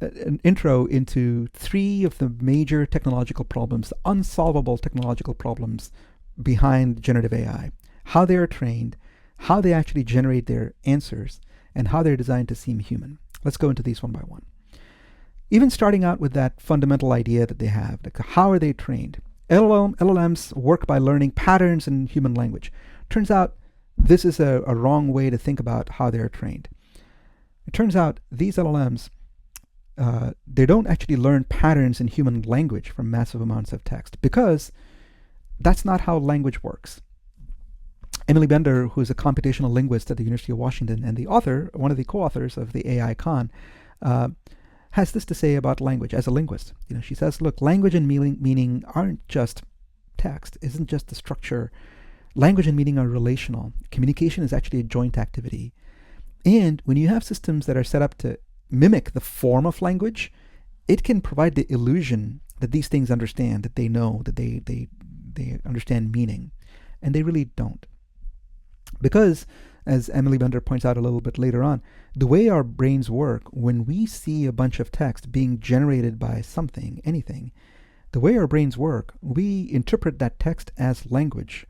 an intro into three of the major technological problems, the unsolvable technological problems behind generative AI. How they are trained, how they actually generate their answers, and how they're designed to seem human. Let's go into these one by one. Even starting out with that fundamental idea that they have, like how are they trained? LLMs work by learning patterns in human language. Turns out this is a wrong way to think about how they're trained. It turns out these LLMs, they don't actually learn patterns in human language from massive amounts of text, because that's not how language works. Emily Bender, who is a computational linguist at the University of Washington and one of the co-authors of the AI Con, has this to say about language as a linguist. She says, look, language and meaning aren't just text, isn't just the structure. Language and meaning are relational. Communication is actually a joint activity. And when you have systems that are set up to mimic the form of language, it can provide the illusion that these things understand, that they know, that they understand meaning. And they really don't. Because, as Emily Bender points out a little bit later on, the way our brains work, when we see a bunch of text being generated by something, anything, the way our brains work, we interpret that text as language.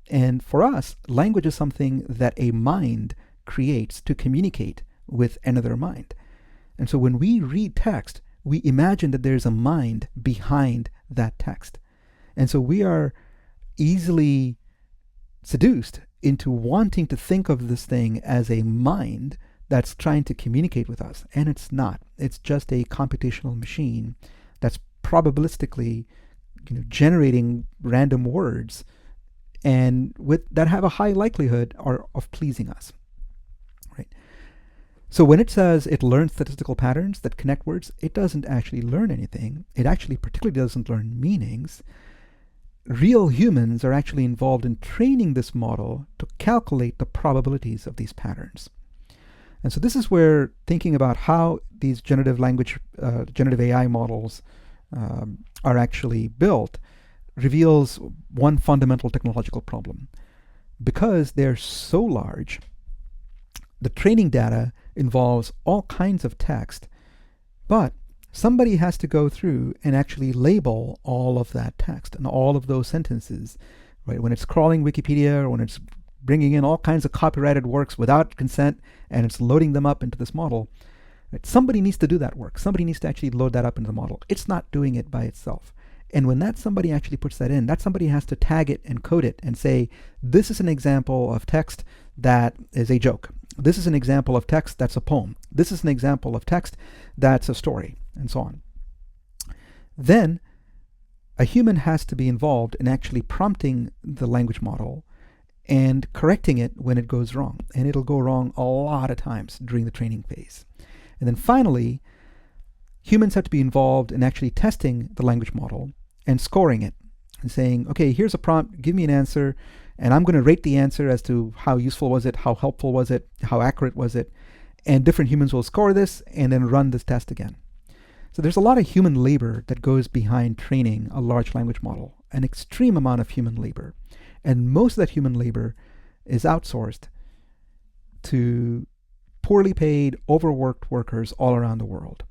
And for us, language is something that a mind creates to communicate with another mind. And so when we read text, we imagine that there's a mind behind that text. And so we are easily seduced into wanting to think of this thing as a mind that's trying to communicate with us. And it's not. It's just a computational machine that's probabilistically generating random words and that have a high likelihood of pleasing us. Right? So when it says it learns statistical patterns that connect words, it doesn't actually learn anything. It actually particularly doesn't learn meanings. real humans are actually involved in training this model to calculate the probabilities of these patterns. And so this is where thinking about how these generative AI models are actually built reveals one fundamental technological problem. Because they're so large, the training data involves all kinds of text, but somebody has to go through and actually label all of that text and all of those sentences, right? When it's crawling Wikipedia or when it's bringing in all kinds of copyrighted works without consent and it's loading them up into this model, right? Somebody needs to do that work. Somebody needs to actually load that up into the model. It's not doing it by itself. And when that somebody actually puts that in, that somebody has to tag it and code it and say, this is an example of text that is a joke. This is an example of text that's a poem. This is an example of text that's a story, and so on. Then a human has to be involved in actually prompting the language model and correcting it when it goes wrong. And it'll go wrong a lot of times during the training phase. And then finally, humans have to be involved in actually testing the language model and scoring it and saying, okay, here's a prompt, give me an answer, and I'm going to rate the answer as to how useful was it, how helpful was it, how accurate was it, and different humans will score this and then run this test again. So there's a lot of human labor that goes behind training a large language model, an extreme amount of human labor. And most of that human labor is outsourced to poorly paid, overworked workers all around the world.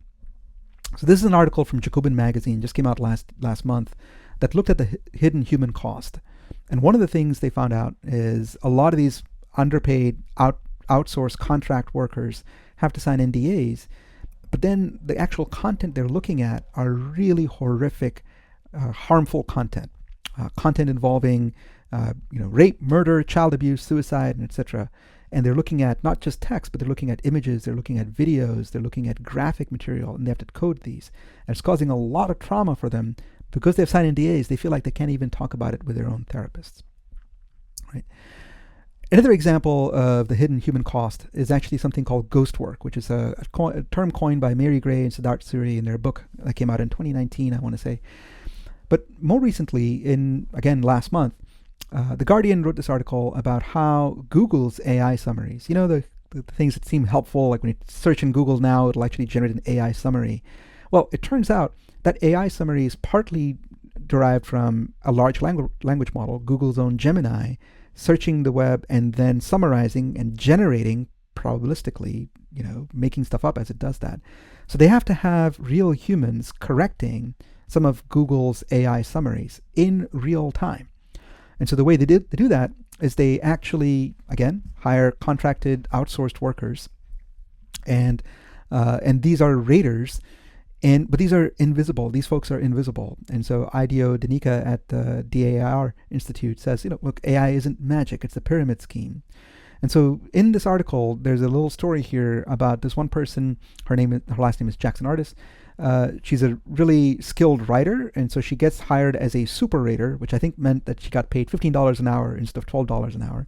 So this is an article from Jacobin Magazine, just came out last month, that looked at the hidden human cost. And one of the things they found out is a lot of these underpaid, outsourced contract workers have to sign NDAs, but then the actual content they're looking at are really horrific, harmful content. Content involving rape, murder, child abuse, suicide, and etc. And they're looking at not just text, but they're looking at images, they're looking at videos, they're looking at graphic material, and they have to code these. And it's causing a lot of trauma for them. Because they've signed NDAs, they feel like they can't even talk about it with their own therapists. Right? Another example of the hidden human cost is actually something called ghost work, which is a term coined by Mary Gray and Siddharth Suri in their book that came out in 2019, I want to say. But more recently, last month, The Guardian wrote this article about how Google's AI summaries, the things that seem helpful, like when you search in Google now, it'll actually generate an AI summary. Well, it turns out that AI summary is partly derived from a large language model, Google's own Gemini, searching the web and then summarizing and generating probabilistically, making stuff up as it does that. So they have to have real humans correcting some of Google's AI summaries in real time. And so the way they do that is they actually, again, hire contracted outsourced workers, and these are raters. But these are invisible. These folks are invisible. And so Ideo Danica at the DAR Institute says, look, AI isn't magic. It's a pyramid scheme. And so in this article, there's a little story here about this one person. Her last name is Jackson Artis. She's a really skilled writer. And so she gets hired as a super rater, which I think meant that she got paid $15 an hour instead of $12 an hour.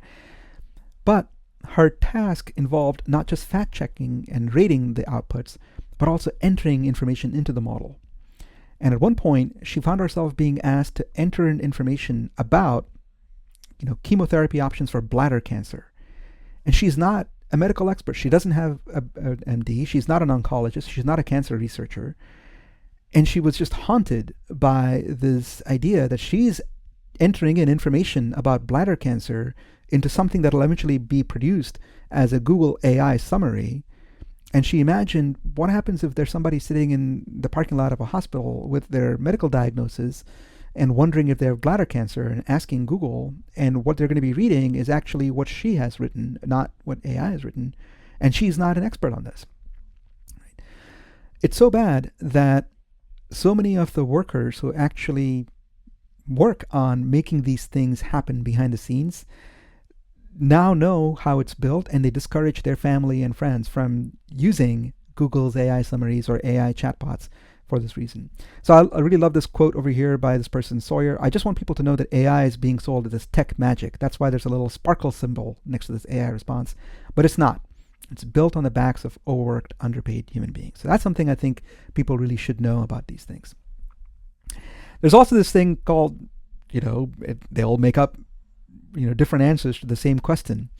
But her task involved not just fact checking and rating the outputs, but also entering information into the model. And at one point, she found herself being asked to enter in information about, chemotherapy options for bladder cancer. And she's not a medical expert. She doesn't have an MD. She's not an oncologist. She's not a cancer researcher. And she was just haunted by this idea that she's entering in information about bladder cancer into something that will eventually be produced as a Google AI summary. And she imagined, what happens if there's somebody sitting in the parking lot of a hospital with their medical diagnosis and wondering if they have bladder cancer and asking Google, and what they're going to be reading is actually what she has written, not what AI has written. And she's not an expert on this. Right? It's so bad that so many of the workers who actually work on making these things happen behind the scenes now know how it's built, and they discourage their family and friends from using Google's AI summaries or AI chatbots for this reason. So I really love this quote over here by this person, Sawyer. I just want people to know that AI is being sold as this tech magic. That's why there's a little sparkle symbol next to this AI response, but it's not. It's built on the backs of overworked, underpaid human beings. So that's something I think people really should know about these things. There's also this thing called they'll make up, different answers to the same question.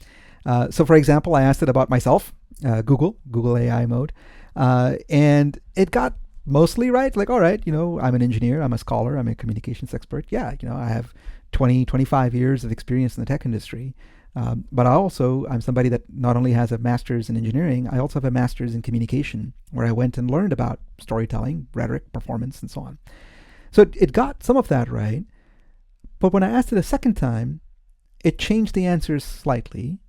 So for example, I asked it about myself, Google AI mode, and it got mostly right. Like, all right, I'm an engineer, I'm a scholar, I'm a communications expert. Yeah, I have 25 years of experience in the tech industry. But I'm somebody that not only has a master's in engineering, I also have a master's in communication, where I went and learned about storytelling, rhetoric, performance, and so on. So it got some of that right. But when I asked it a second time, it changed the answers slightly,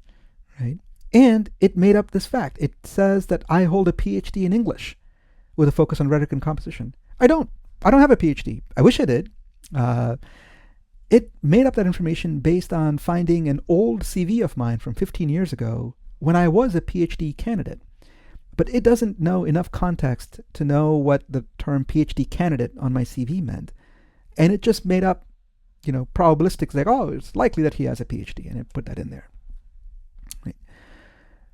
right? And it made up this fact. It says that I hold a PhD in English with a focus on rhetoric and composition. I don't have a PhD. I wish I did. It made up that information based on finding an old CV of mine from 15 years ago when I was a PhD candidate. But it doesn't know enough context to know what the term PhD candidate on my CV meant. And it just made up, probabilistics, like, oh, it's likely that he has a PhD, and it put that in there. Right.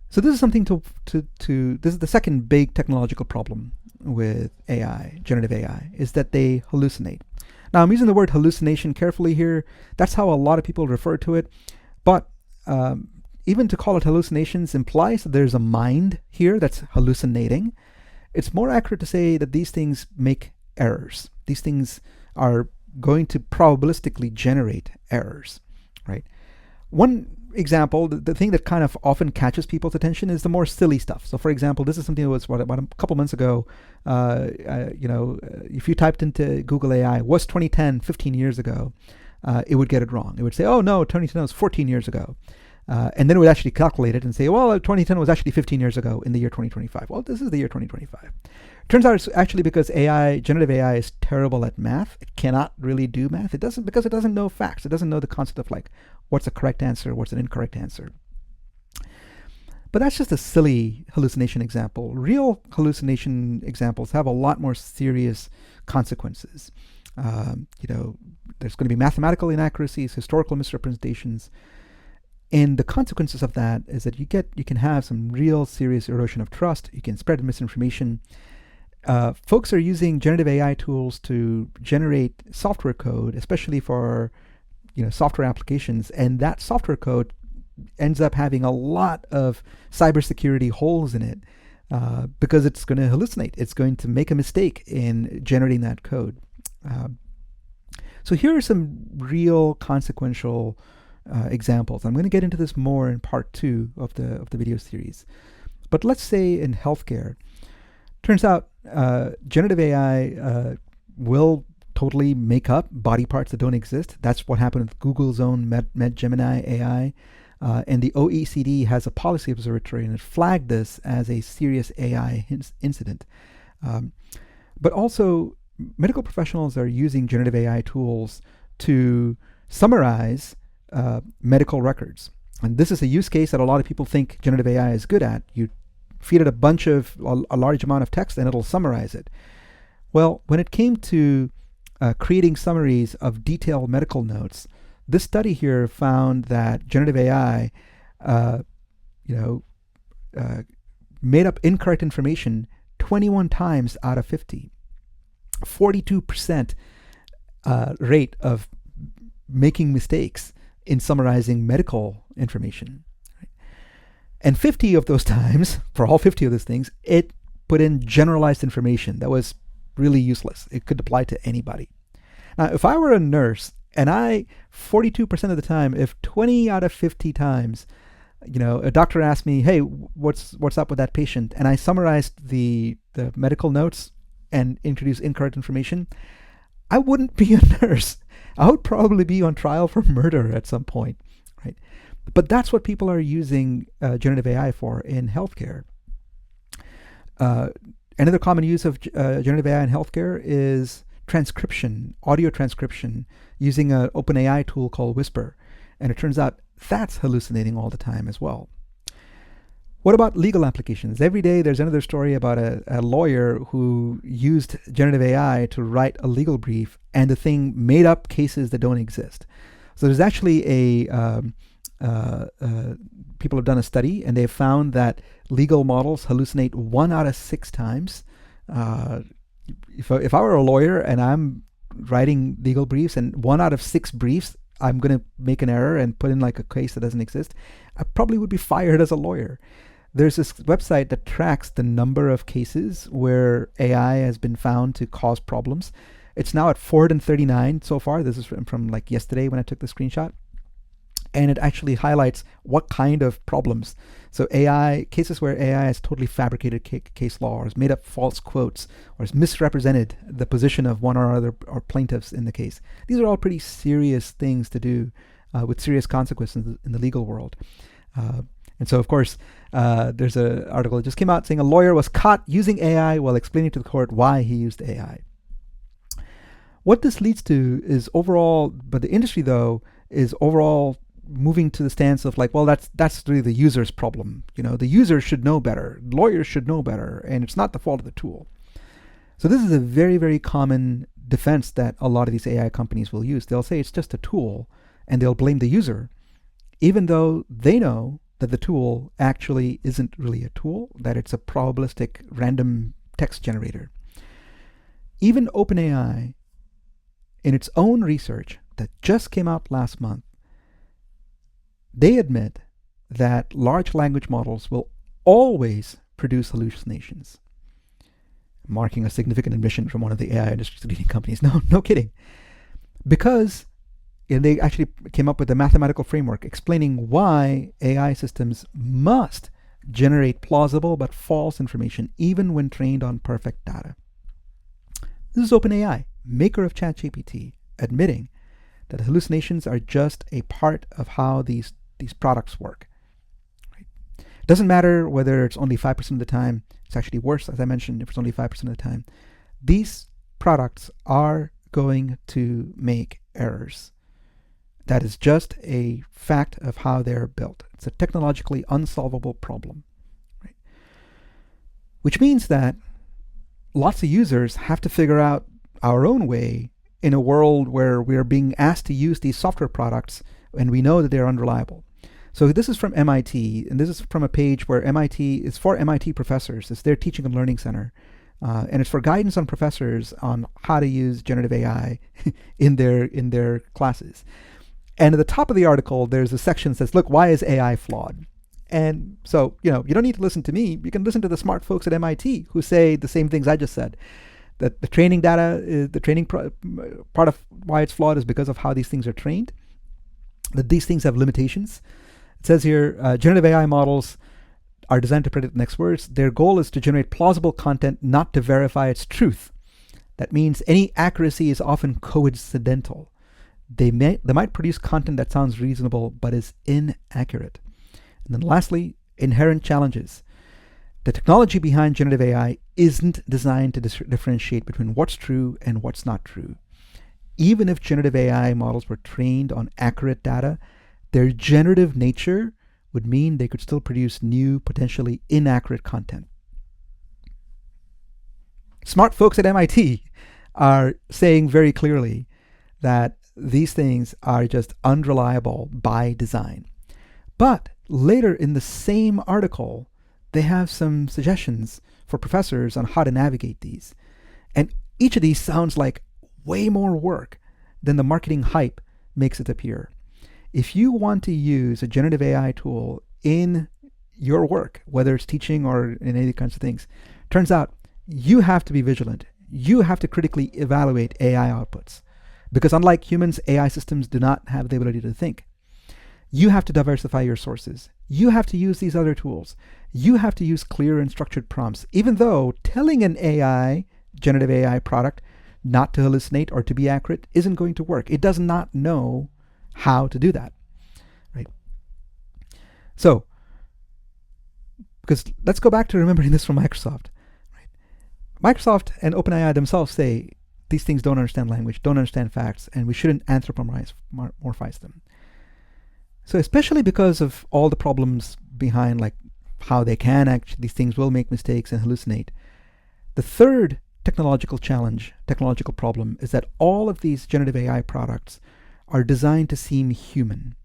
So this is something this is the second big technological problem with AI, generative AI, is that they hallucinate. Now, I'm using the word hallucination carefully here. That's how a lot of people refer to it. But even to call it hallucinations implies that there's a mind here that's hallucinating. It's more accurate to say that these things make errors. These things are going to probabilistically generate errors, right? One example, the thing that kind of often catches people's attention is the more silly stuff. So for example, this is something that was about a couple months ago. If you typed into Google AI, was 2010 15 years ago, it would get it wrong. It would say, oh no, 2010 was 14 years ago. And then it would actually calculate it and say, well, 2010 was actually 15 years ago in the year 2025. Well, this is the year 2025. Turns out it's actually because generative AI is terrible at math. It cannot really do math. Because it doesn't know facts. It doesn't know the concept of like, what's a correct answer, what's an incorrect answer. But that's just a silly hallucination example. Real hallucination examples have a lot more serious consequences. There's going to be mathematical inaccuracies, historical misrepresentations, and the consequences of that is that you can have some real serious erosion of trust. You can spread misinformation. Folks are using generative AI tools to generate software code, especially for software applications, and that software code ends up having a lot of cybersecurity holes in it because it's going to hallucinate. It's going to make a mistake in generating that code. So here are some real consequential examples. I'm going to get into this more in part 2 of the video series. But let's say in healthcare, turns out generative AI will totally make up body parts that don't exist. That's what happened with Google's own MedGemini AI. And the OECD has a policy observatory, and it flagged this as a serious AI incident. But also, medical professionals are using generative AI tools to summarize medical records. And this is a use case that a lot of people think generative AI is good at. You feed it a large amount of text, and it'll summarize it. Well, when it came to creating summaries of detailed medical notes, this study here found that generative AI, made up incorrect information 21 times out of 50. 42% rate of making mistakes in summarizing medical information. And 50 of those times, for all 50 of those things, it put in generalized information that was really useless. It could apply to anybody. Now, if I were a nurse and 42% of the time, if 20 out of 50 times, a doctor asked me, hey, what's up with that patient? And I summarized the medical notes and introduced incorrect information, I wouldn't be a nurse. I would probably be on trial for murder at some point, right? But that's what people are using generative AI for in healthcare. Another common use of generative AI in healthcare is transcription, audio transcription, using an OpenAI tool called Whisper. And it turns out that's hallucinating all the time as well. What about legal applications? Every day there's another story about a lawyer who used generative AI to write a legal brief, and the thing made up cases that don't exist. So there's actually people have done a study, and they've found that legal models hallucinate 1 out of 6 times. If I were a lawyer and I'm writing legal briefs, and 1 out of 6 briefs, I'm going to make an error and put in like a case that doesn't exist, I probably would be fired as a lawyer. There's this website that tracks the number of cases where AI has been found to cause problems. It's now at 439 so far. This is from like yesterday when I took the screenshot. And it actually highlights what kind of problems. So AI, cases where AI has totally fabricated case law, or has made up false quotes, or has misrepresented the position of one or other or plaintiffs in the case. These are all pretty serious things to do with serious consequences in the legal world. And so, of course, there's an article that just came out saying a lawyer was caught using AI while explaining to the court why he used AI. What this leads to is overall, but the industry, though, is overall moving to the stance of like, well, that's really the user's problem. You know, the user should know better. Lawyers should know better, and it's not the fault of the tool. So this is a very, very common defense that a lot of these AI companies will use. They'll say it's just a tool, and they'll blame the user, even though they know that the tool actually isn't really a tool, that it's a probabilistic random text generator. Even OpenAI, in its own research that just came out last month, they admit that large language models will always produce hallucinations, marking a significant admission from one of the AI industry's leading companies. No kidding. Because they actually came up with a mathematical framework explaining why AI systems must generate plausible but false information even when trained on perfect data. This is OpenAI, maker of ChatGPT, admitting that hallucinations are just a part of how these products work. Right? It doesn't matter whether it's only 5% of the time. It's actually worse, as I mentioned, if it's only 5% of the time. These products are going to make errors. That is just a fact of how they're built. It's a technologically unsolvable problem. Right? Which means that lots of users have to figure out our own way in a world where we're being asked to use these software products and we know that they're unreliable. So this is from MIT, and this is from a page where MIT is for MIT professors. It's their teaching and learning center. And it's for guidance on professors on how to use generative AI in their classes. And at the top of the article, there's a section that says, look, why is AI flawed? And so, you don't need to listen to me. You can listen to the smart folks at MIT who say the same things I just said. That the training data, the training part of why it's flawed is because of how these things are trained. That these things have limitations. It says here, generative AI models are designed to predict the next words. Their goal is to generate plausible content, not to verify its truth. That means any accuracy is often coincidental. They might produce content that sounds reasonable, but is inaccurate. And then lastly, inherent challenges. The technology behind generative AI isn't designed to differentiate between what's true and what's not true. Even if generative AI models were trained on accurate data, their generative nature would mean they could still produce new, potentially inaccurate content. Smart folks at MIT are saying very clearly that these things are just unreliable by design. But later in the same article, they have some suggestions for professors on how to navigate these. And each of these sounds like way more work than the marketing hype makes it appear. If you want to use a generative AI tool in your work, whether it's teaching or in any kinds of things, turns out you have to be vigilant. You have to critically evaluate AI outputs. Because unlike humans, AI systems do not have the ability to think. You have to diversify your sources. You have to use these other tools. You have to use clear and structured prompts, even though telling an AI, generative AI product, not to hallucinate or to be accurate isn't going to work. It does not know how to do that, right? So, because let's go back to remembering this from Microsoft. Right? Microsoft and OpenAI themselves say these things don't understand language, don't understand facts, and we shouldn't anthropomorphize them. So especially because of all the problems behind like how they can actually, these things will make mistakes and hallucinate. The third technological problem is that all of these generative AI products are designed to seem human.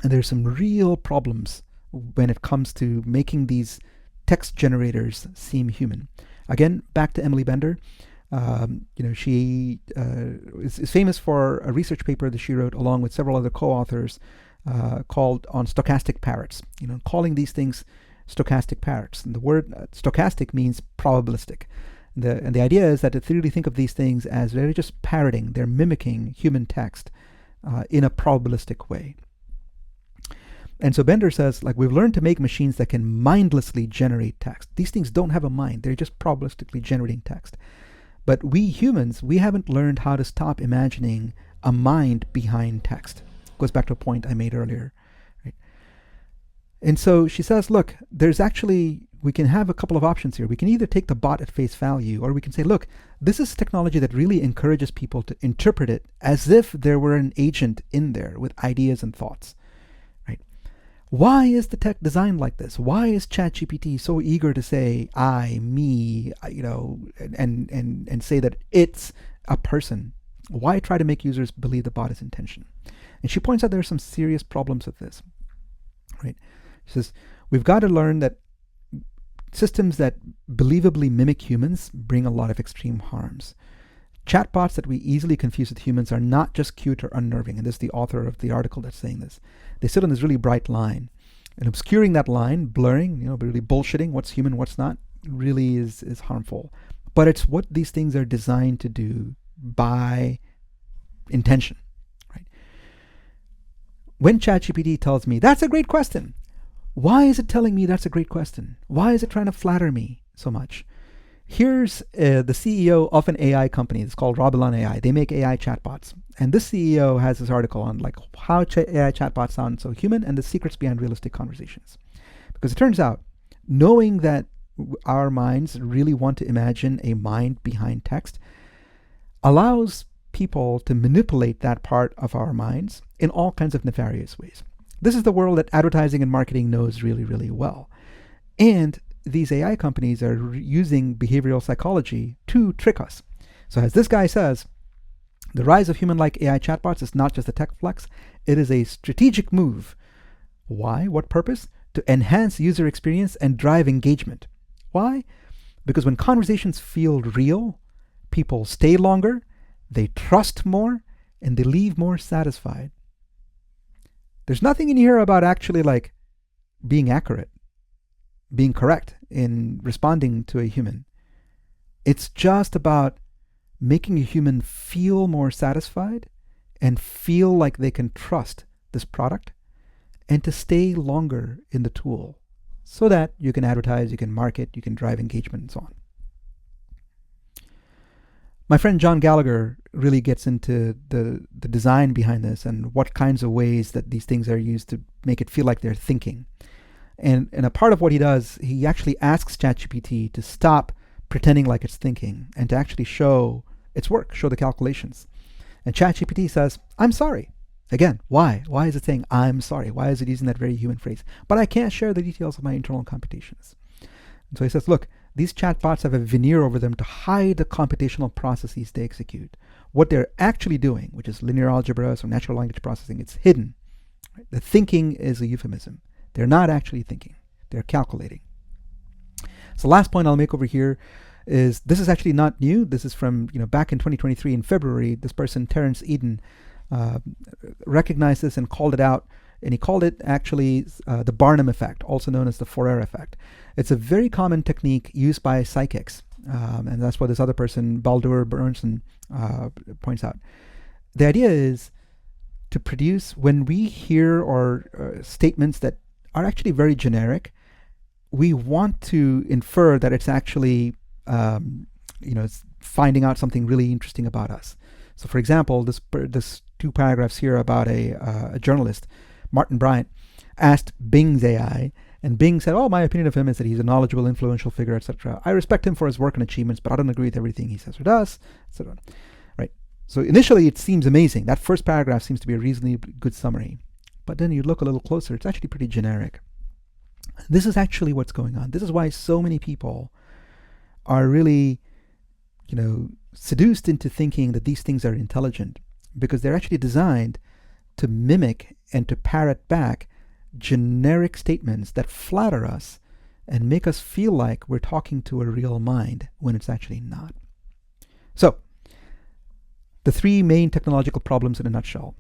And there's some real problems when it comes to making these text generators seem human. Again, back to Emily Bender. She is famous for a research paper that she wrote along with several other co-authors called on stochastic parrots. Calling these things stochastic parrots. And the word stochastic means probabilistic. And the idea is that to really think of these things as they're just parroting, they're mimicking human text in a probabilistic way. And so Bender says, we've learned to make machines that can mindlessly generate text. These things don't have a mind. They're just probabilistically generating text. But we humans, we haven't learned how to stop imagining a mind behind text. Goes back to a point I made earlier. Right? And so she says, look, we can have a couple of options here. We can either take the bot at face value, or we can say, look, this is technology that really encourages people to interpret it as if there were an agent in there with ideas and thoughts. Right? Why is the tech designed like this? Why is ChatGPT so eager to say I, me, and say that it's a person? Why try to make users believe the bot is intention? And she points out there are some serious problems with this. Right? She says, we've got to learn that systems that believably mimic humans bring a lot of extreme harms. Chatbots that we easily confuse with humans are not just cute or unnerving, and this is the author of the article that's saying this. They sit on this really bright line, and obscuring that line, blurring, really bullshitting what's human, what's not, really is harmful. But it's what these things are designed to do by intention. Right? When ChatGPT tells me, that's a great question, why is it telling me that's a great question? Why is it trying to flatter me so much? Here's the CEO of an AI company. It's called Robillon AI. They make AI chatbots. And this CEO has this article on how AI chatbots sound so human and the secrets behind realistic conversations. Because it turns out, knowing that our minds really want to imagine a mind behind text allows people to manipulate that part of our minds in all kinds of nefarious ways. This is the world that advertising and marketing knows really, really well. And these AI companies are using behavioral psychology to trick us. So as this guy says, the rise of human-like AI chatbots is not just a tech flex, it is a strategic move. Why? What purpose? To enhance user experience and drive engagement. Why? Because when conversations feel real, people stay longer, they trust more, and they leave more satisfied. There's nothing in here about actually being accurate, being correct in responding to a human. It's just about making a human feel more satisfied and feel like they can trust this product and to stay longer in the tool so that you can advertise, you can market, you can drive engagement and so on. My friend John Gallagher really gets into the design behind this and what kinds of ways that these things are used to make it feel like they're thinking. And a part of what he does, he actually asks ChatGPT to stop pretending like it's thinking and to actually show its work, show the calculations. And ChatGPT says, I'm sorry. Again, why? Why is it saying I'm sorry? Why is it using that very human phrase? But I can't share the details of my internal computations. And so he says, look, these chatbots have a veneer over them to hide the computational processes they execute. What they're actually doing, which is linear algebra or natural language processing, it's hidden. Right? The thinking is a euphemism. They're not actually thinking. They're calculating. So the last point I'll make over here is this is actually not new. This is from back in 2023 in February. This person, Terence Eden, recognized this and called it out. And he called it actually the Barnum effect, also known as the Fourier effect. It's a very common technique used by psychics. And that's what this other person, Baldur Bernsen, points out. The idea is to produce, when we hear statements that are actually very generic, we want to infer that it's actually, it's finding out something really interesting about us. So for example, this two paragraphs here about a journalist, Martin Bryant, asked Bing's AI, and Bing said, my opinion of him is that he's a knowledgeable, influential figure, etc. I respect him for his work and achievements, but I don't agree with everything he says or does, etc. Right? So initially it seems amazing. That first paragraph seems to be a reasonably good summary. But then you look a little closer, it's actually pretty generic. This is actually what's going on. This is why so many people are really, seduced into thinking that these things are intelligent, because they're actually designed to mimic and to parrot back generic statements that flatter us and make us feel like we're talking to a real mind when it's actually not. So, the three main technological problems in a nutshell.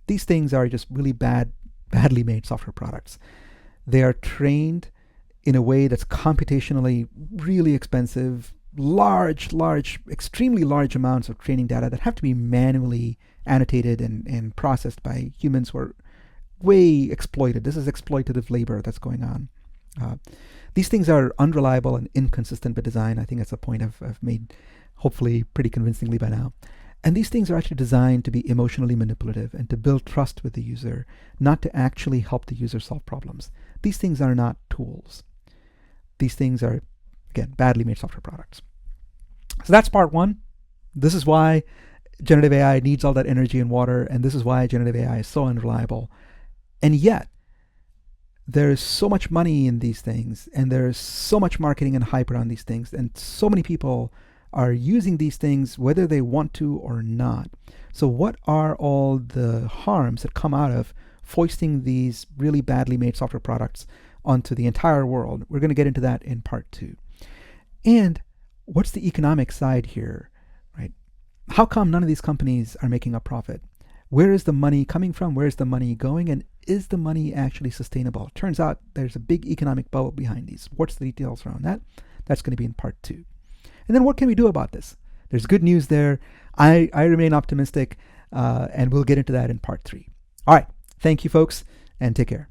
These things are just really badly made software products. They are trained in a way that's computationally really expensive, large, extremely large amounts of training data that have to be manually annotated and processed by humans who are way exploited. This is exploitative labor that's going on. These things are unreliable and inconsistent by design. I think that's a point I've made hopefully pretty convincingly by now. And these things are actually designed to be emotionally manipulative and to build trust with the user, not to actually help the user solve problems. These things are not tools. These things are, again, badly made software products. So that's part one. This is why generative AI needs all that energy and water, and this is why generative AI is so unreliable. And yet, there's so much money in these things, and there's so much marketing and hype around these things, and so many people are using these things whether they want to or not. So what are all the harms that come out of foisting these really badly made software products onto the entire world? We're going to get into that in part two. And what's the economic side here, right? How come none of these companies are making a profit? Where is the money coming from? Where is the money going? And is the money actually sustainable? Turns out there's a big economic bubble behind these. What's the details around that? That's going to be in part two. And then what can we do about this? There's good news there. I remain optimistic, and we'll get into that in part three. All right. Thank you, folks, and take care.